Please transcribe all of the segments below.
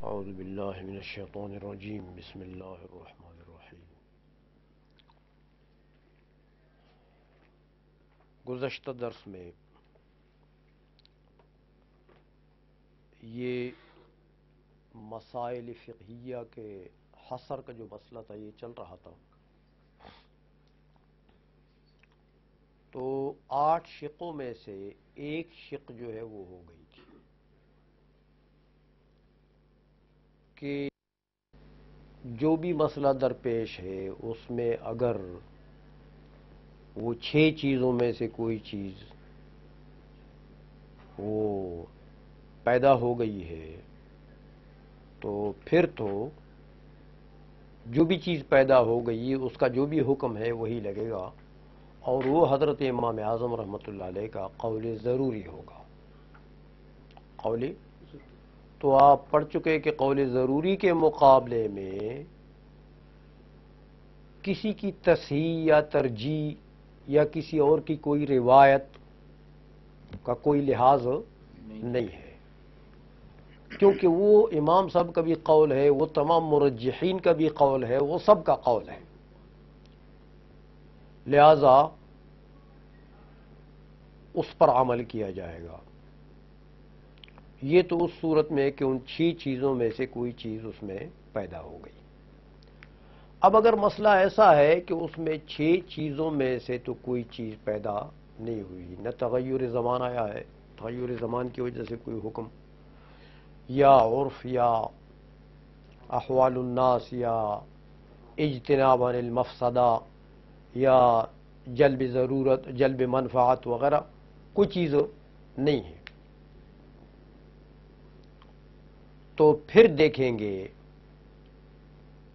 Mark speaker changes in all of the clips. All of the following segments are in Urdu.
Speaker 1: اعوذ باللہ من الشیطان الرجیم بسم اللہ الرحمن الرحیم۔ گزشتہ درس میں یہ مسائل فقہیہ کے حصر کا جو مسئلہ تھا یہ چل رہا تھا، تو 8 شقوں میں سے ایک شق جو ہے وہ ہو گئی تھی کہ جو بھی مسئلہ درپیش ہے اس میں اگر وہ 6 چیزوں میں سے کوئی چیز وہ پیدا ہو گئی ہے تو پھر تو جو بھی چیز پیدا ہو گئی اس کا جو بھی حکم ہے وہی لگے گا، اور وہ حضرت امام اعظم رحمۃ اللہ علیہ کا قول ضروری ہوگا۔ قول تو آپ پڑھ چکے کہ قول ضروری کے مقابلے میں کسی کی تصحیح یا ترجیح یا کسی اور کی کوئی روایت کا کوئی لحاظ نہیں ہے، کیونکہ وہ امام صاحب کا بھی قول ہے، وہ تمام مرجحین کا بھی قول ہے، وہ سب کا قول ہے، لہذا اس پر عمل کیا جائے گا۔ یہ تو اس صورت میں کہ ان 6 چیزوں میں سے کوئی چیز اس میں پیدا ہو گئی۔ اب اگر مسئلہ ایسا ہے کہ اس میں 6 چیزوں میں سے تو کوئی چیز پیدا نہیں ہوئی، نہ تغیر زمان آیا ہے، تغیر زمان کی وجہ سے کوئی حکم یا عرف یا احوال الناس یا اجتناب عن المفسدہ یا جلب ضرورت جلب منفعت وغیرہ کوئی چیز نہیں ہے، تو پھر دیکھیں گے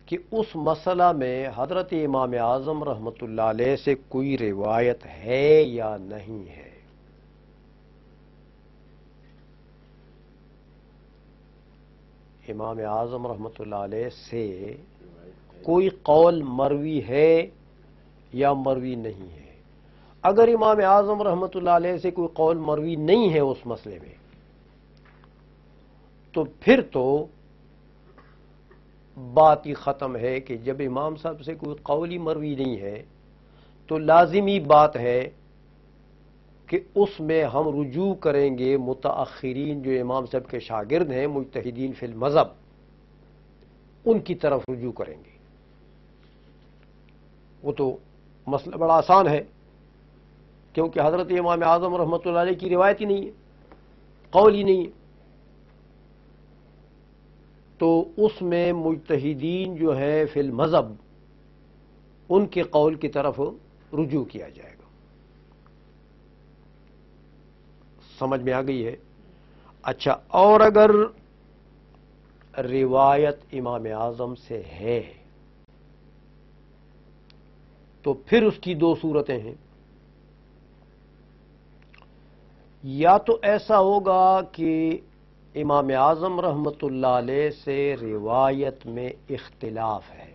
Speaker 1: کہ اس مسئلہ میں حضرت امام اعظم رحمۃ اللہ علیہ سے کوئی روایت ہے یا نہیں ہے۔ امام اعظم رحمۃ اللہ علیہ سے کوئی قول مروی ہے یا مروی نہیں ہے۔ اگر امام اعظم رحمۃ اللہ علیہ سے کوئی قول مروی نہیں ہے اس مسئلے میں، تو پھر تو بات ہی ختم ہے کہ جب امام صاحب سے کوئی قول ہی مروی نہیں ہے تو لازمی بات ہے کہ اس میں ہم رجوع کریں گے متاخرین جو امام صاحب کے شاگرد ہیں، مجتہدین فی المذہب، ان کی طرف رجوع کریں گے۔ وہ تو مسئلہ بڑا آسان ہے، کیونکہ حضرت امام اعظم رحمۃ اللہ علیہ کی روایت ہی نہیں ہے، قول ہی نہیں ہے، تو اس میں مجتہدین جو ہے فی المذہب ان کے قول کی طرف رجوع کیا جائے گا۔ سمجھ میں آ گئی ہے؟ اچھا، اور اگر روایت امام اعظم سے ہے تو پھر اس کی 2 صورتیں ہیں، یا تو ایسا ہوگا کہ امام اعظم رحمۃ اللہ علیہ سے روایت میں اختلاف ہے،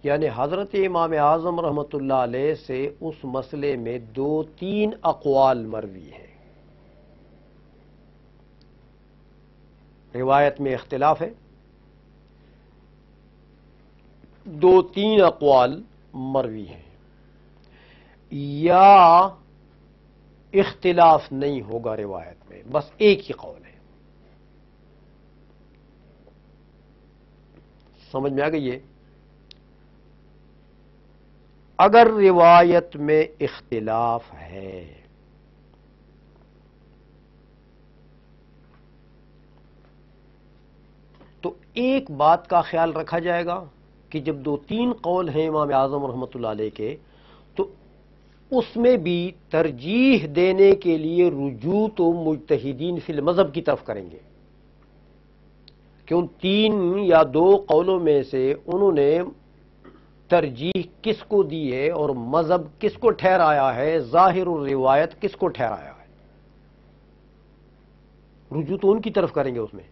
Speaker 1: یعنی حضرت امام اعظم رحمۃ اللہ علیہ سے اس مسئلے میں 2-3 اقوال مروی ہیں، روایت میں اختلاف ہے، 2-3 اقوال مروی ہیں، یا اختلاف نہیں ہوگا روایت میں، بس ایک ہی قول ہے۔ سمجھ میں آ گئی ہے؟ اگر روایت میں اختلاف ہے تو ایک بات کا خیال رکھا جائے گا کہ جب 2-3 قول ہیں امام اعظم رحمۃ اللہ علیہ کے، تو اس میں بھی ترجیح دینے کے لیے رجوع تو مجتہدین فی المذہب کی طرف کریں گے، کہ ان 3 یا 2 قولوں میں سے انہوں نے ترجیح کس کو دی ہے اور مذہب کس کو ٹھہرایا ہے، ظاہر الروایت کس کو ٹھہرایا ہے، رجوع تو ان کی طرف کریں گے اس میں۔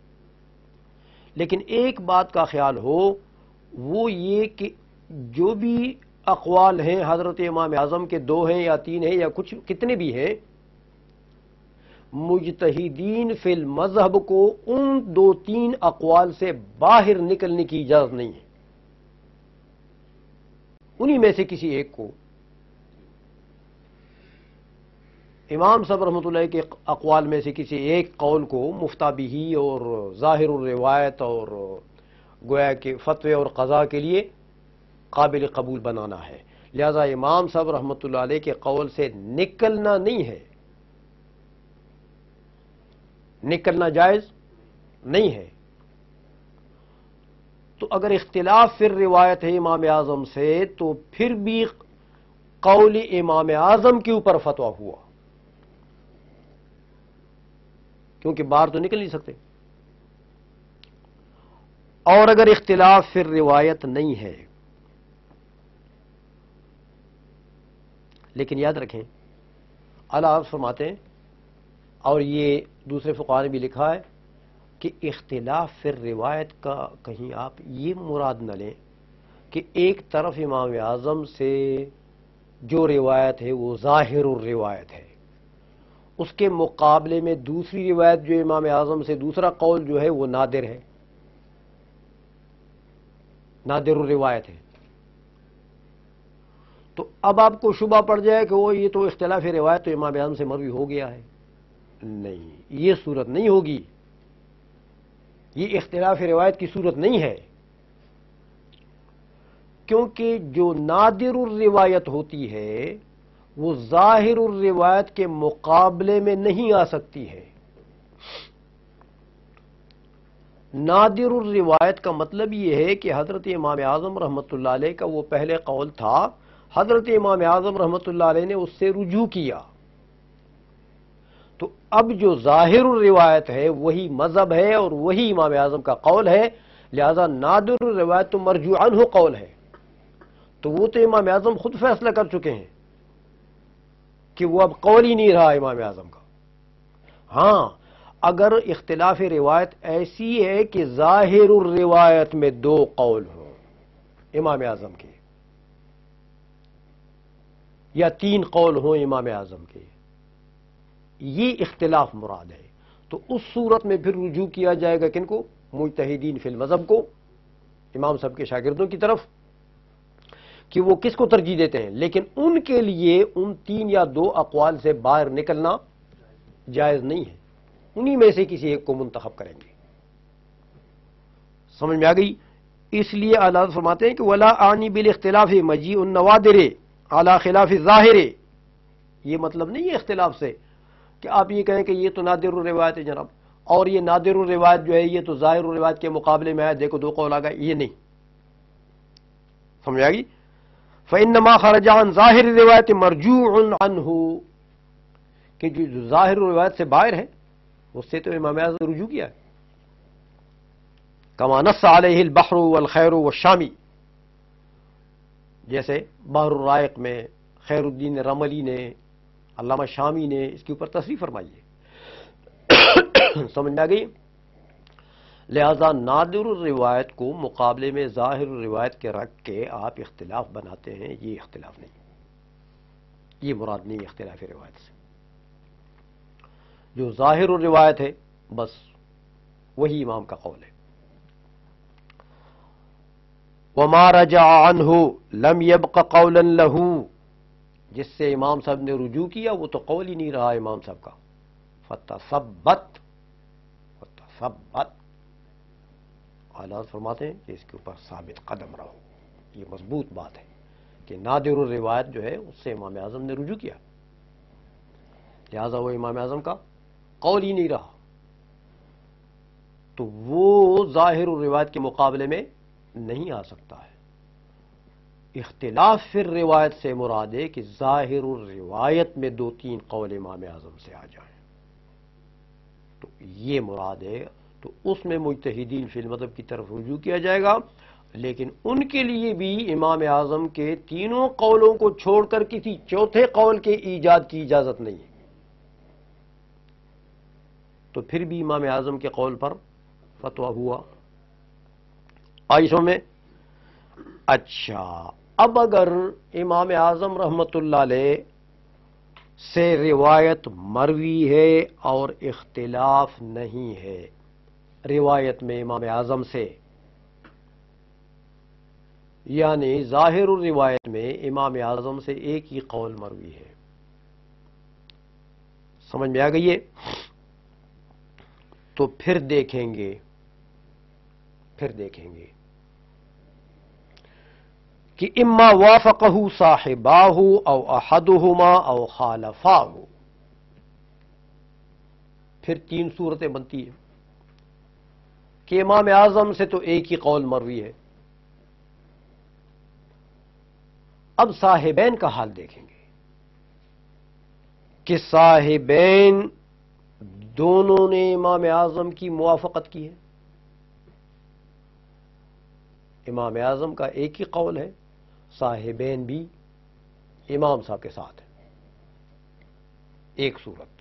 Speaker 1: لیکن ایک بات کا خیال ہو، وہ یہ کہ جو بھی اقوال ہیں حضرت امام اعظم کے 2 ہیں یا 3 ہیں یا کچھ کتنے بھی ہیں، مجتہدین فی المذہب کو ان 2-3 اقوال سے باہر نکلنے کی اجازت نہیں ہے. انہی میں سے کسی ایک کو امام صاحب رحمۃ اللہ کے اقوال میں سے کسی ایک قول کو مفتہ بہی اور ظاہر الروایت اور گویا کہ فتوے اور قضاء کے لیے قابل قبول بنانا ہے. لہذا امام صاحب رحمۃ اللہ علیہ کے قول سے نکلنا نہیں ہے، نکلنا جائز نہیں ہے. تو اگر اختلاف پھر روایت ہے امام اعظم سے تو پھر بھی قول امام اعظم کے اوپر فتویٰ ہوا، کیونکہ باہر تو نکل نہیں سکتے. اور اگر اختلاف پھر روایت نہیں ہے، لیکن یاد رکھیں اعلیٰ حضرت فرماتے ہیں، اور یہ دوسرے فقہاء نے بھی لکھا ہے کہ اختلاف پھر روایت کا کہیں آپ یہ مراد نہ لیں کہ ایک طرف امام اعظم سے جو روایت ہے وہ ظاہر الروایت ہے، اس کے مقابلے میں دوسری روایت جو امام اعظم سے دوسرا قول جو ہے وہ نادر ہے، نادر الروایت ہے. تو اب آپ کو شبہ پڑ جائے کہ وہ یہ تو اختلاف روایت تو امام اعظم سے مروی ہو گیا ہے. نہیں، یہ صورت نہیں ہوگی، یہ اختلاف روایت کی صورت نہیں ہے، کیونکہ جو نادر الروایت ہوتی ہے وہ ظاہر الروایت کے مقابلے میں نہیں آ سکتی ہے. نادر الروایت کا مطلب یہ ہے کہ حضرت امام اعظم رحمۃ اللہ علیہ کا وہ پہلے قول تھا، حضرت امام اعظم رحمۃ اللہ علیہ نے اس سے رجوع کیا، تو اب جو ظاہر الروایت ہے وہی مذہب ہے اور وہی امام اعظم کا قول ہے. لہذا نادر الروایت تو مرجوع عنہ قول ہے، تو وہ تو امام اعظم خود فیصلہ کر چکے ہیں کہ وہ اب قول ہی نہیں رہا امام اعظم کا. ہاں، اگر اختلاف روایت ایسی ہے کہ ظاہر الروایت میں 2 قول ہوں امام اعظم کے یا 3 قول ہوں امام اعظم کے، یہ اختلاف مراد ہے، تو اس صورت میں پھر رجوع کیا جائے گا کن کو؟ مجتہدین فی المذہب کو، امام صاحب کے شاگردوں کی طرف، کہ وہ کس کو ترجیح دیتے ہیں. لیکن ان کے لیے ان 3 یا 2 اقوال سے باہر نکلنا جائز نہیں ہے، انہی میں سے کسی ایک کو منتخب کریں گے. سمجھ میں آ گئی؟ اس لیے اعلیٰ فرماتے ہیں کہ ولا عنی بالاختلاف مجیء النوادر علی خلاف الظاہر. یہ مطلب نہیں ہے اختلاف سے کہ آپ یہ کہیں کہ یہ تو نادر الروایت ہے جناب، اور یہ نادر الروایت جو ہے یہ تو ظاہر الروایت کے مقابلے میں ہے، دیکھو 2 قول آ گئے، یہ نہیں. سمجھ آ گئی؟ فإنما خرج عن ظاہر الروایت مرجوع عنہ، کہ جو ظاہر الروایت سے باہر ہے اس سے تو امام اعظم نے رجوع کیا ہے. کما نص علیہ البحر والخیر والشامی، جیسے بحر الرائق میں خیر الدین رملی نے، علامہ شامی نے اس کے اوپر تصریح فرمائی ہے. سمجھ میں آ گئی؟ لہذا نادر الروایت کو مقابلے میں ظاہر الروایت کے رکھ کے آپ اختلاف بناتے ہیں، یہ اختلاف نہیں، یہ مراد نہیں اختلاف روایت سے. جو ظاہر الروایت ہے بس وہی امام کا قول ہے. وما رجع عنہ لم يبق قولا له، جس سے امام صاحب نے رجوع کیا وہ تو قول ہی نہیں رہا امام صاحب کا. فتثبت، اعلیٰ فرماتے ہیں کہ اس کے اوپر ثابت قدم رہو. یہ مضبوط بات ہے کہ نادر الروایت جو ہے اس سے امام اعظم نے رجوع کیا، لہذا وہ امام اعظم کا قول ہی نہیں رہا، تو وہ ظاہر الروایت کے مقابلے میں نہیں آ سکتا ہے. اختلاف پھر روایت سے مراد ہے کہ ظاہر الروایت میں 2-3 قول امام اعظم سے آ جائیں، تو یہ مراد ہے. تو اس میں مجتہدین فی المذہب کی طرف رجوع کیا جائے گا، لیکن ان کے لیے بھی امام اعظم کے 3 قولوں کو چھوڑ کر کسی 4تھے قول کے ایجاد کی اجازت نہیں ہے. تو پھر بھی امام اعظم کے قول پر فتویٰ ہوا. آئیسوں میں اچھا، اب اگر امام اعظم رحمت اللہ علیہ سے روایت مروی ہے اور اختلاف نہیں ہے. روایت میں امام اعظم سے، یعنی ظاہر الروایت میں امام اعظم سے ایک ہی قول مروی ہے. سمجھ میں آ گئی ہے؟ تو پھر دیکھیں گے کہ اما وافقہ صاحباہ او احدہما او خالفاہ. پھر 3 صورتیں بنتی ہیں کہ امام اعظم سے تو ایک ہی قول مروی ہے. اب صاحبین کا حال دیکھیں گے کہ صاحبین دونوں نے امام اعظم کی موافقت کی ہے. امام اعظم کا ایک ہی قول ہے، صاحبین بھی امام صاحب کے ساتھ ہیں. ایک صورت.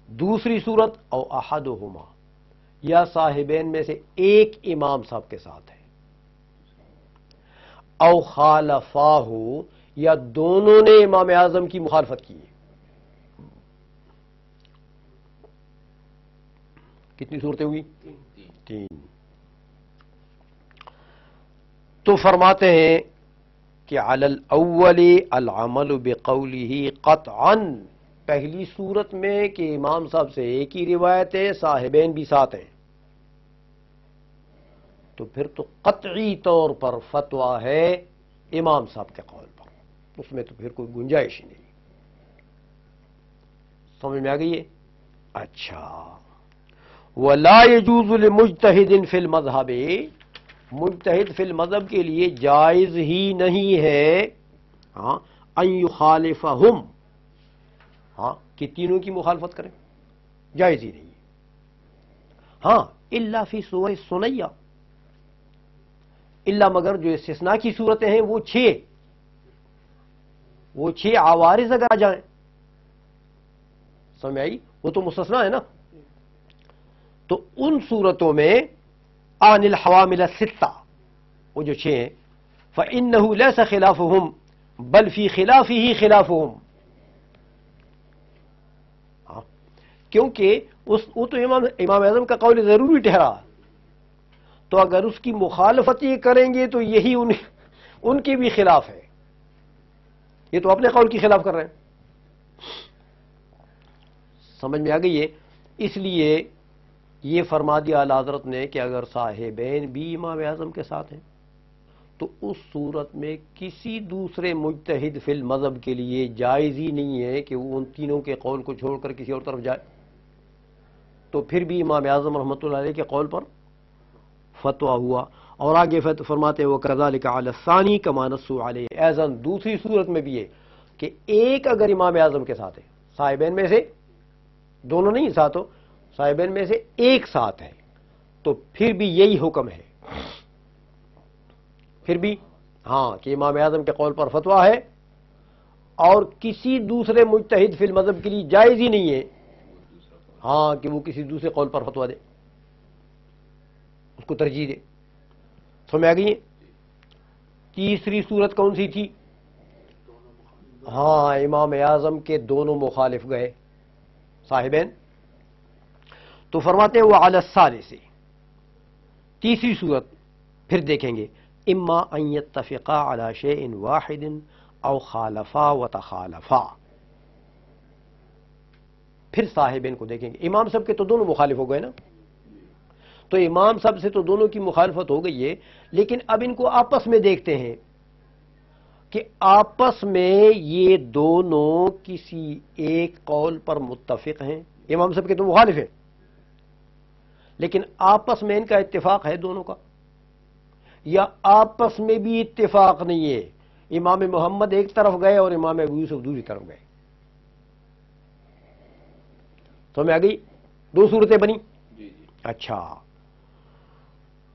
Speaker 1: دوسری صورت او احدہما، یا صاحبین میں سے ایک امام صاحب کے ساتھ ہے، او خالفاہ، یا دونوں نے امام اعظم کی مخالفت کی ہے. کتنی صورتیں ہوئی؟ 3. تو فرماتے ہیں کہ علی الاول العمل بقولہ قطعا. پہلی صورت میں کہ امام صاحب سے ایک ہی روایت ہے، صاحبین بھی ساتھ ہیں، تو پھر تو قطعی طور پر فتویٰ ہے امام صاحب کے قول پر، اس میں تو پھر کوئی گنجائش ہی نہیں. سمجھ میں آ گئی ہے؟ اچھا. ولا يجوز لمجتہد فی المذہب، مجتہد فی المذہب کے لیے جائز ہی نہیں ہے ان یخالفہم، کہ تینوں کی مخالفت کریں، جائز ہی نہیں. الا فی سور سنیہ، الا مگر جو استثناء کی صورتیں ہیں وہ 6 عوارض اگر آ جائیں. سمجھ آئی؟ وہ تو مستثنیٰ ہے نا. تو ان صورتوں میں عن الحوامل الستہ، وہ جو 6 ہیں، فإنه ليس خلافهم بل في خلافه خلافهم. کیونکہ وہ تو امام اعظم کا قول ضروری ٹھہرا، تو اگر اس کی مخالفت یہ کریں گے تو یہی ان کے بھی خلاف ہے. یہ تو اپنے قول کی خلاف کر رہے ہیں. سمجھ میں آ گئی ہے؟ اس لیے یہ فرما دیا اعلی حضرت نے کہ اگر صاحبین بھی امام اعظم کے ساتھ ہیں تو اس صورت میں کسی دوسرے مجتہد فی المذہب کے لیے جائز ہی نہیں ہے کہ وہ ان تینوں کے قول کو چھوڑ کر کسی اور طرف جائے. تو پھر بھی امام اعظم رحمۃ اللہ علیہ کے قول پر فتویٰ ہوا. اور آگے فرماتے ہیں وَكَذَلِكَ عَلَى الثَّانِي كَمَا نَصُّوا عَلَيْهِ. ایضاً دوسری صورت میں بھی ہے کہ ایک اگر امام اعظم کے ساتھ ہے، صاحبین میں سے دونوں نہیں ساتھ ہو، صاحبین میں سے ایک ساتھ ہے، تو پھر بھی یہی حکم ہے، پھر بھی کہ امام اعظم کے قول پر فتویٰ ہے اور کسی دوسرے مجتہد فی المذہب کے لیے جائز ہی نہیں ہے کہ وہ کسی دوسرے قول پر فتویٰ دے، اس کو ترجیح دے. سمجھ آ گئی ہے؟ تیسری صورت کون سی تھی؟ امام اعظم کے دونوں مخالف گئے صاحبین. تو فرماتے ہیں وعلی الثالث، تیسری صورت پھر دیکھیں گے اما ان یتفقا علی شیء واحد او خالفا وتخالفا. پھر صاحبین کو دیکھیں گے. امام صاحب کے تو دونوں مخالف ہو گئے نا، تو امام صاحب سے تو دونوں کی مخالفت ہو گئی ہے، لیکن اب ان کو آپس میں دیکھتے ہیں کہ آپس میں یہ دونوں کسی ایک قول پر متفق ہیں. امام صاحب کے تو مخالف ہیں لیکن آپس میں ان کا اتفاق ہے دونوں کا، یا آپس میں بھی اتفاق نہیں ہے. امام محمد ایک طرف گئے اور امام ابو یوسف دوسری طرف گئے. تو میں آ گئی، 2 صورتیں بنی. اچھا،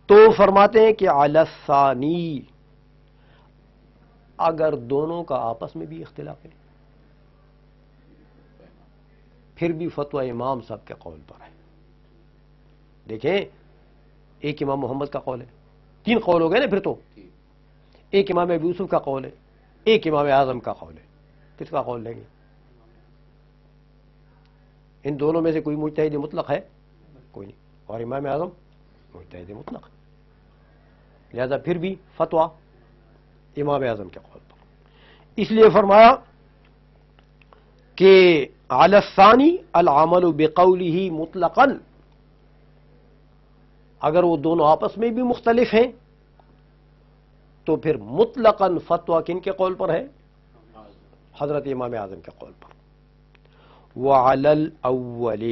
Speaker 1: تو فرماتے ہیں کہ علی الثانی، اگر دونوں کا آپس میں بھی اختلاف ہے پھر بھی فتویٰ امام صاحب کے قول پر ہے. دیکھیں، ایک امام محمد کا قول ہے، 3 قول ہو گئے نا پھر تو. ایک امام ابو یوسف کا قول ہے، ایک امام اعظم کا قول ہے. کس کا قول لیں گے؟ ان دونوں میں سے کوئی مجتہد مطلق ہے؟ کوئی نہیں. اور امام اعظم مجتہد مطلق ہے، لہذا پھر بھی فتویٰ امام اعظم کے قول پر. اس لیے فرمایا کہ علی الثانی العمل بقولہ مطلقا، اگر وہ دونوں آپس میں بھی مختلف ہیں تو پھر مطلقاً فتویٰ کن کے قول پر ہے؟ حضرت امام اعظم کے قول پر. وعلی الاول،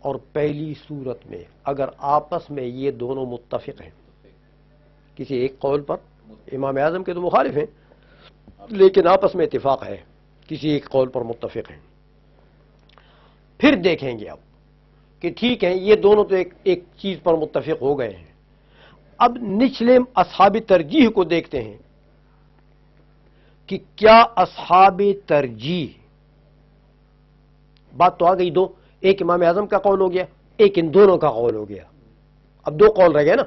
Speaker 1: اور پہلی صورت میں اگر آپس میں یہ دونوں متفق ہیں کسی ایک قول پر، امام اعظم کے تو مخالف ہیں لیکن آپس میں اتفاق ہے، کسی ایک قول پر متفق ہیں، پھر دیکھیں گے اب کہ ٹھیک ہے یہ دونوں تو ایک چیز پر متفق ہو گئے ہیں، اب نچلے اصحاب ترجیح کو دیکھتے ہیں کہ کیا اصحاب ترجیح، بات تو آ گئی دو، ایک امام اعظم کا قول ہو گیا، ایک ان دونوں کا قول ہو گیا، اب دو قول رہ گئے نا،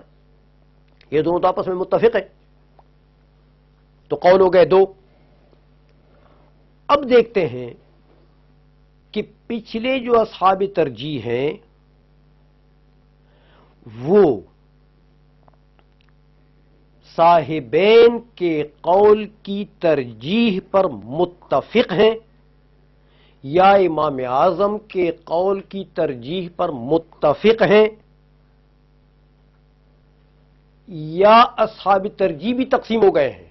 Speaker 1: یہ دونوں تو آپس میں متفق ہیں تو قول ہو گئے دو. اب دیکھتے ہیں کہ پچھلے جو اصحاب ترجیح ہیں وہ صاحبین کے قول کی ترجیح پر متفق ہیں یا امام اعظم کے قول کی ترجیح پر متفق ہیں، یا اصحاب ترجیح بھی تقسیم ہو گئے ہیں،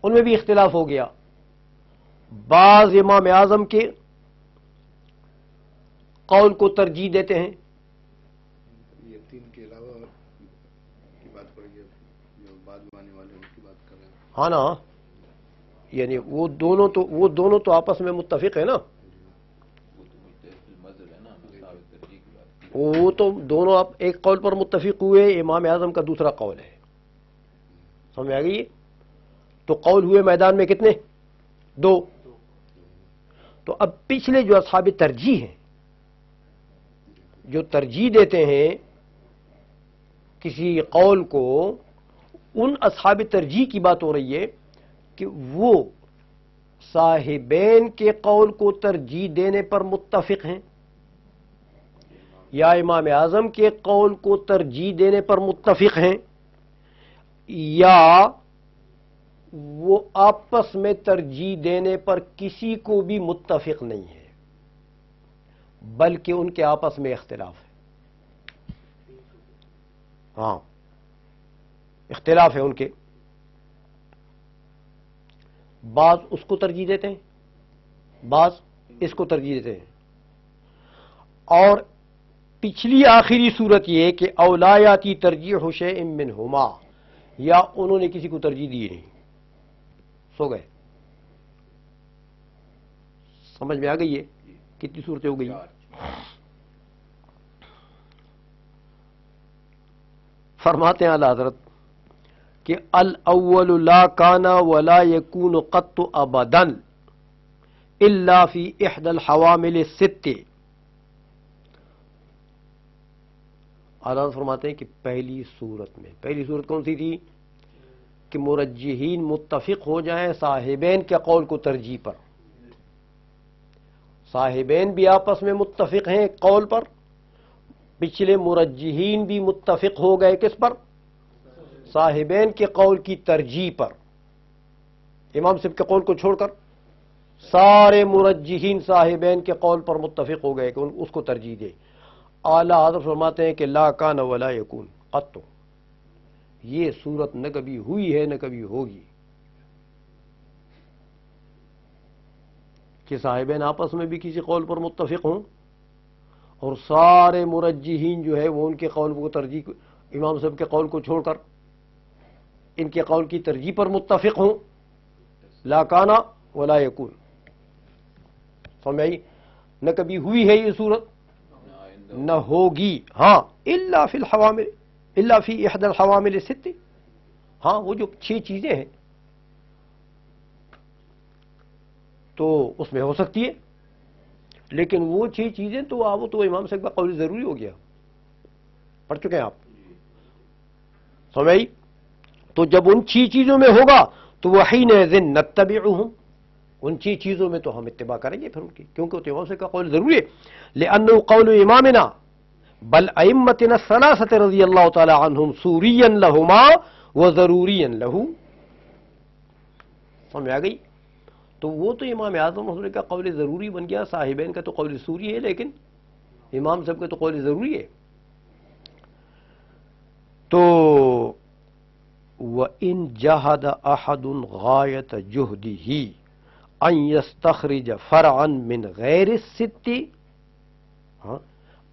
Speaker 1: ان میں بھی اختلاف ہو گیا. بعض امام اعظم کے قول کو ترجیح دیتے ہیں،
Speaker 2: یہ تین کے علاوہ کی بات پڑے گی جو بعد میں آنے والے ان کی بات کر رہے ہیں.
Speaker 1: ہاں نا، یعنی وہ دونوں تو آپس میں متفق ہیں نا، وہ تو دونوں آپ ایک قول پر متفق ہوئے، امام اعظم کا دوسرا قول ہے، سمجھ آ گئی؟ تو قول ہوئے میدان میں کتنے؟ دو. تو اب پچھلے جو اصحاب ترجیح ہیں جو ترجیح دیتے ہیں کسی قول کو، ان اصحاب ترجیح کی بات ہو رہی ہے کہ وہ صاحبین کے قول کو ترجیح دینے پر متفق ہیں یا امام اعظم کے قول کو ترجیح دینے پر متفق ہیں، یا وہ آپس میں ترجیح دینے پر کسی کو بھی متفق نہیں ہے بلکہ ان کے آپس میں اختلاف ہے. ہاں اختلاف ہے ان کے، بعض اس کو ترجیح دیتے ہیں بعض اس کو ترجیح دیتے ہیں. اور پچھلی آخری صورت یہ کہ اولیاتی ترجیح شیء منہما، یا انہوں نے کسی کو ترجیح دی نہیں، سو گئے. سمجھ میں آ گئی ہے کتنی صورتیں ہو گئی؟ فرماتے ہیں اعلی حضرت کہ الاول لا کان ولا یکون قط ابدا الا فی احدى الحوامل الست. اعلی حضرت فرماتے ہیں کہ پہلی صورت کون سی تھی کہ مرجحین متفق ہو جائیں صاحبین کے قول کو ترجیح پر، صاحبین بھی آپس میں متفق ہیں ایک قول پر، پچھلے مرجحین بھی متفق ہو گئے کس پر؟ صاحبین کے قول کی ترجیح پر. امام صاحب کے قول کو چھوڑ کر سارے مرجحین صاحبین کے قول پر متفق ہو گئے کہ اس کو ترجیح دے. اعلی حضرت فرماتے ہیں کہ لا کان ولا یکون قط، یہ صورت نہ کبھی ہوئی ہے نہ کبھی ہوگی کہ صاحبین آپس میں بھی کسی قول پر متفق ہوں اور سارے مرجحین جو ہے وہ ان کے قول کو ترجیح، امام صاحب کے قول کو چھوڑ کر ان کے قول کی ترجیح پر متفق ہوں. لا کانا ولا یکون، سمجھ آئی؟ نہ کبھی ہوئی ہے یہ صورت نہ ہوگی. ہاں الا فی الحوامل، الا فی احد الحوامل الست، ہاں وہ جو 6 چیزیں ہیں تو اس میں ہو سکتی ہے، لیکن وہ 6 چیزیں تو وہ تو امام صاحب کا قول ضروری ہو گیا، پڑھ چکے ہیں آپ، سمجھ؟ تو جب ان 6 چیزوں میں ہوگا تو وحینئذ نتبعہم، ان چیزوں میں تو ہم اتباع کریں گے پھر ان کی، کیونکہ تو امام صاحب کا قول ضروری ہے. لأنه قول امامنا بل ائمتنا الثلاثه رضی اللہ تعالی عنہم سوریا لہما وضروریا لہو. سمجھ آ گئی؟ تو وہ تو امام اعظم حضور کا قول ضروری بن گیا، صاحبین کا تو قول سوری ہے، لیکن امام صاحب کا تو قول ضروری ہے. تو وَإِن جَهَدَ أَحَدٌ غَايَةَ جُهْدِهِ أَن يَسْتَخْرِجَ فَرْعًا مِنْ غَيْرِ السِّتِّ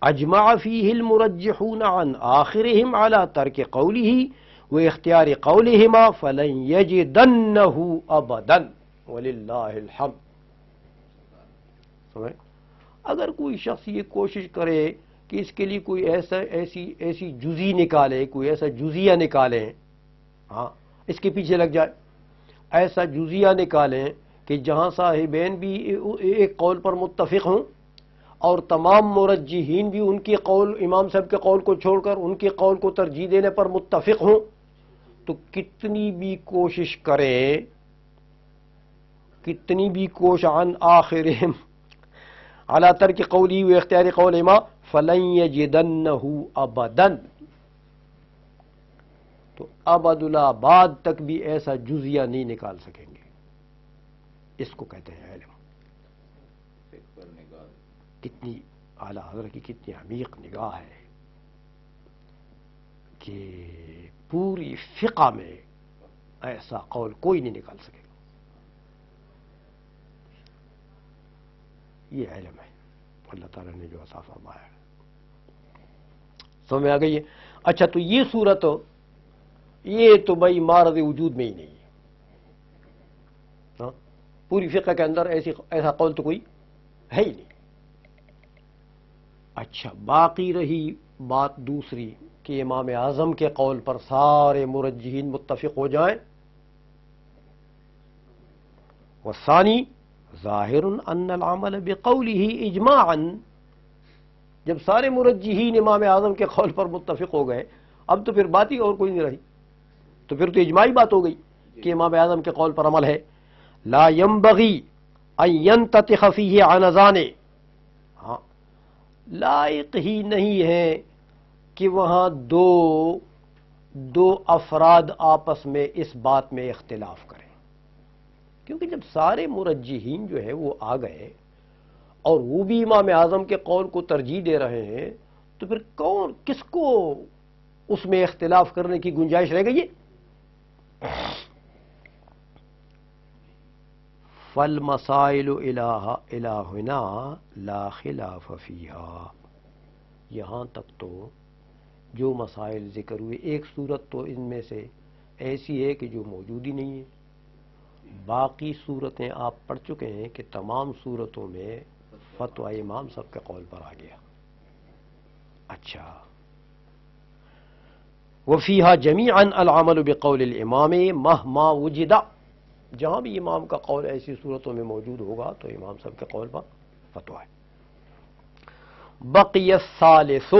Speaker 1: أَجْمَعَ فِيهِ الْمُرَجِّحُونَ عَنْ آخِرِهِمْ عَلَى تَرْكِ قَوْلِهِ وَاخْتِيَارِ قَوْلِهِمَا فَلَنْ يَجِدَنَّهُ أَبَدًا وَلِلَّهِ الْحَمْدُ. سمجھ؟ اگر کوئی شخص یہ کوشش کرے کہ اس کے لیے کوئی ایسی جزی نکالے، کوئی ایسا جزیہ نکالیں، ہاں اس کے پیچھے لگ جائے، ایسا جزیہ نکالیں کہ جہاں صاحبین بھی ایک قول پر متفق ہوں اور تمام مرجحین بھی ان کے قول، امام صاحب کے قول کو چھوڑ کر ان کے قول کو ترجیح دینے پر متفق ہوں، تو کتنی بھی کوشش کریں، کتنی بھی کوشش عن آخرہم علی ترک قولی و اختیار قولہما فلن یجدنہ ابدا، تو ابد الآباد تک بھی ایسا جزیہ نہیں نکال سکیں گے. اس کو کہتے ہیں علم. کتنی اعلیٰ حضرت کی کتنی عمیق نگاہ ہے کہ پوری فقہ میں ایسا قول کوئی نہیں نکال سکے گا. یہ علم ہے اللہ تعالیٰ نے جو عطا فرمایا ہے. سمجھ آ گئی ہے؟ اچھا، تو یہ صورت یہ تو بھائی معرض وجود میں ہی نہیں ہے. پوری فقہ کے اندر ایسا قول تو کوئی ہے ہی نہیں. اچھا، باقی رہی بات دوسری کہ امام اعظم کے قول پر سارے مرجحین متفق ہو جائیں. والثانی ظاہر ان العمل بقولہ اجماعا. جب سارے مرجحین امام اعظم کے قول پر متفق ہو گئے، اب تو پھر بات ہی اور کوئی نہیں رہی، تو پھر تو اجماعی بات ہو گئی کہ امام اعظم کے قول پر عمل ہے. لا ينبغی ان ينتطق فیہ عنزان. ہاں، لائق ہی نہیں ہے کہ وہاں دو افراد آپس میں اس بات میں اختلاف کریں، کیونکہ جب سارے مرجحین جو ہے وہ آ گئے اور وہ بھی امام اعظم کے قول کو ترجیح دے رہے ہیں، تو پھر کس کو اس میں اختلاف کرنے کی گنجائش رہ گئی ہے؟ فالمسائل الى هنا لا خلاف فیہا. یہاں تک تو جو مسائل ذکر ہوئے، ایک صورت تو ان میں سے ایسی ہے کہ جو موجود ہی نہیں ہے. باقی صورتیں آپ پڑھ چکے ہیں کہ تمام صورتوں میں فتوی امام صاحب کے قول پر آ گیا. اچھا، وفیہا جمیعا العمل بقول الامام مہما وجد. جہاں بھی امام کا قول ایسی صورتوں میں موجود ہوگا تو امام صاحب کے قول پر فتوی ہے. بقی الثالث،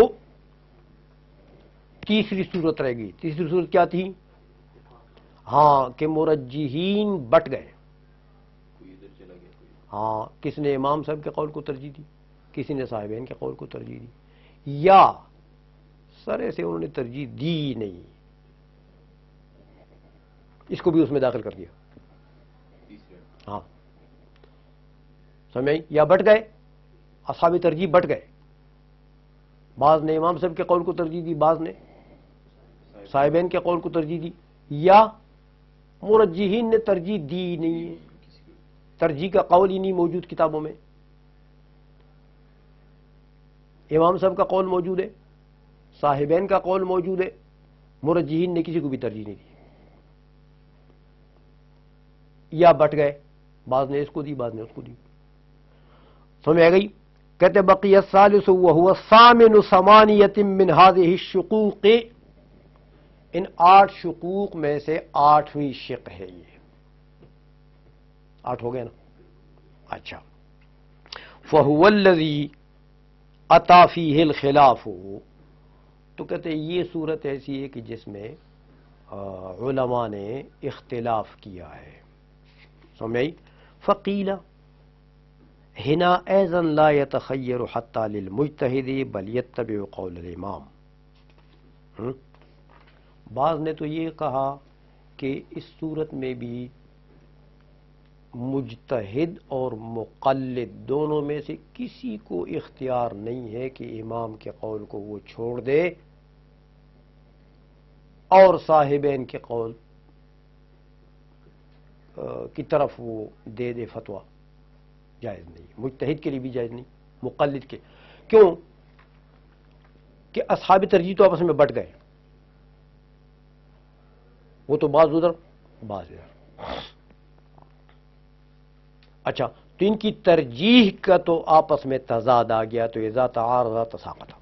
Speaker 1: تیسری صورت رہ گئی. تیسری صورت کیا تھی؟ ہاں، کہ مرجحین بٹ گئے. ہاں، کس نے امام صاحب کے قول کو ترجیح دی، کسی نے صاحبین کے قول کو ترجیح دی، یا سرے سے انہوں نے ترجیح دی نہیں، اس کو بھی اس میں داخل کر دیا. ہاں سمجھ، یا بٹ گئے، اصحاب ترجیح بٹ گئے. بعض نے امام صاحب کے قول کو ترجیح دی، بعض نے صاحبین کے قول کو ترجیح دی، یا مرجحین نے ترجیح دی نہیں ہے، ترجیح کا قول ہی نہیں موجود کتابوں میں. امام صاحب کا قول موجود ہے، صاحبین کا قول موجود ہے، مرجحین نے کسی کو بھی ترجیح نہیں دی، یا بٹ گئے، بعض نے اس کو دی، بعض نے اس کو دی. سمجھ آ گئی؟ کہتے بقی الثالث وهو الثامن ثمانیۃ من هذه الشقوق. ان 8 شقوق میں سے 8ویں شق ہے. یہ 8 ہو گئے نا. اچھا، فهو الذی اتی فیہ الخلاف. تو کہتے یہ صورت ایسی ہے کہ جس میں علماء نے اختلاف کیا ہے. سمجھ؟ فقیل ہنا ایضاً لا يتخیر حتی للمجتہد بل یتبع قول الامام. بعض نے تو یہ کہا کہ اس صورت میں بھی مجتہد اور مقلد دونوں میں سے کسی کو اختیار نہیں ہے کہ امام کے قول کو وہ چھوڑ دے اور صاحبین کے قول کی طرف وہ دے فتویٰ. جائز نہیں، مجتہد کے لیے بھی جائز نہیں، مقلد کے. کیوں کہ اصحاب ترجیح تو آپس میں بٹ گئے، وہ تو بعض ادھر بعض ادھر. اچھا، تو ان کی ترجیح کا تو آپس میں تضاد آ گیا، تو اذا تعارض تساقط.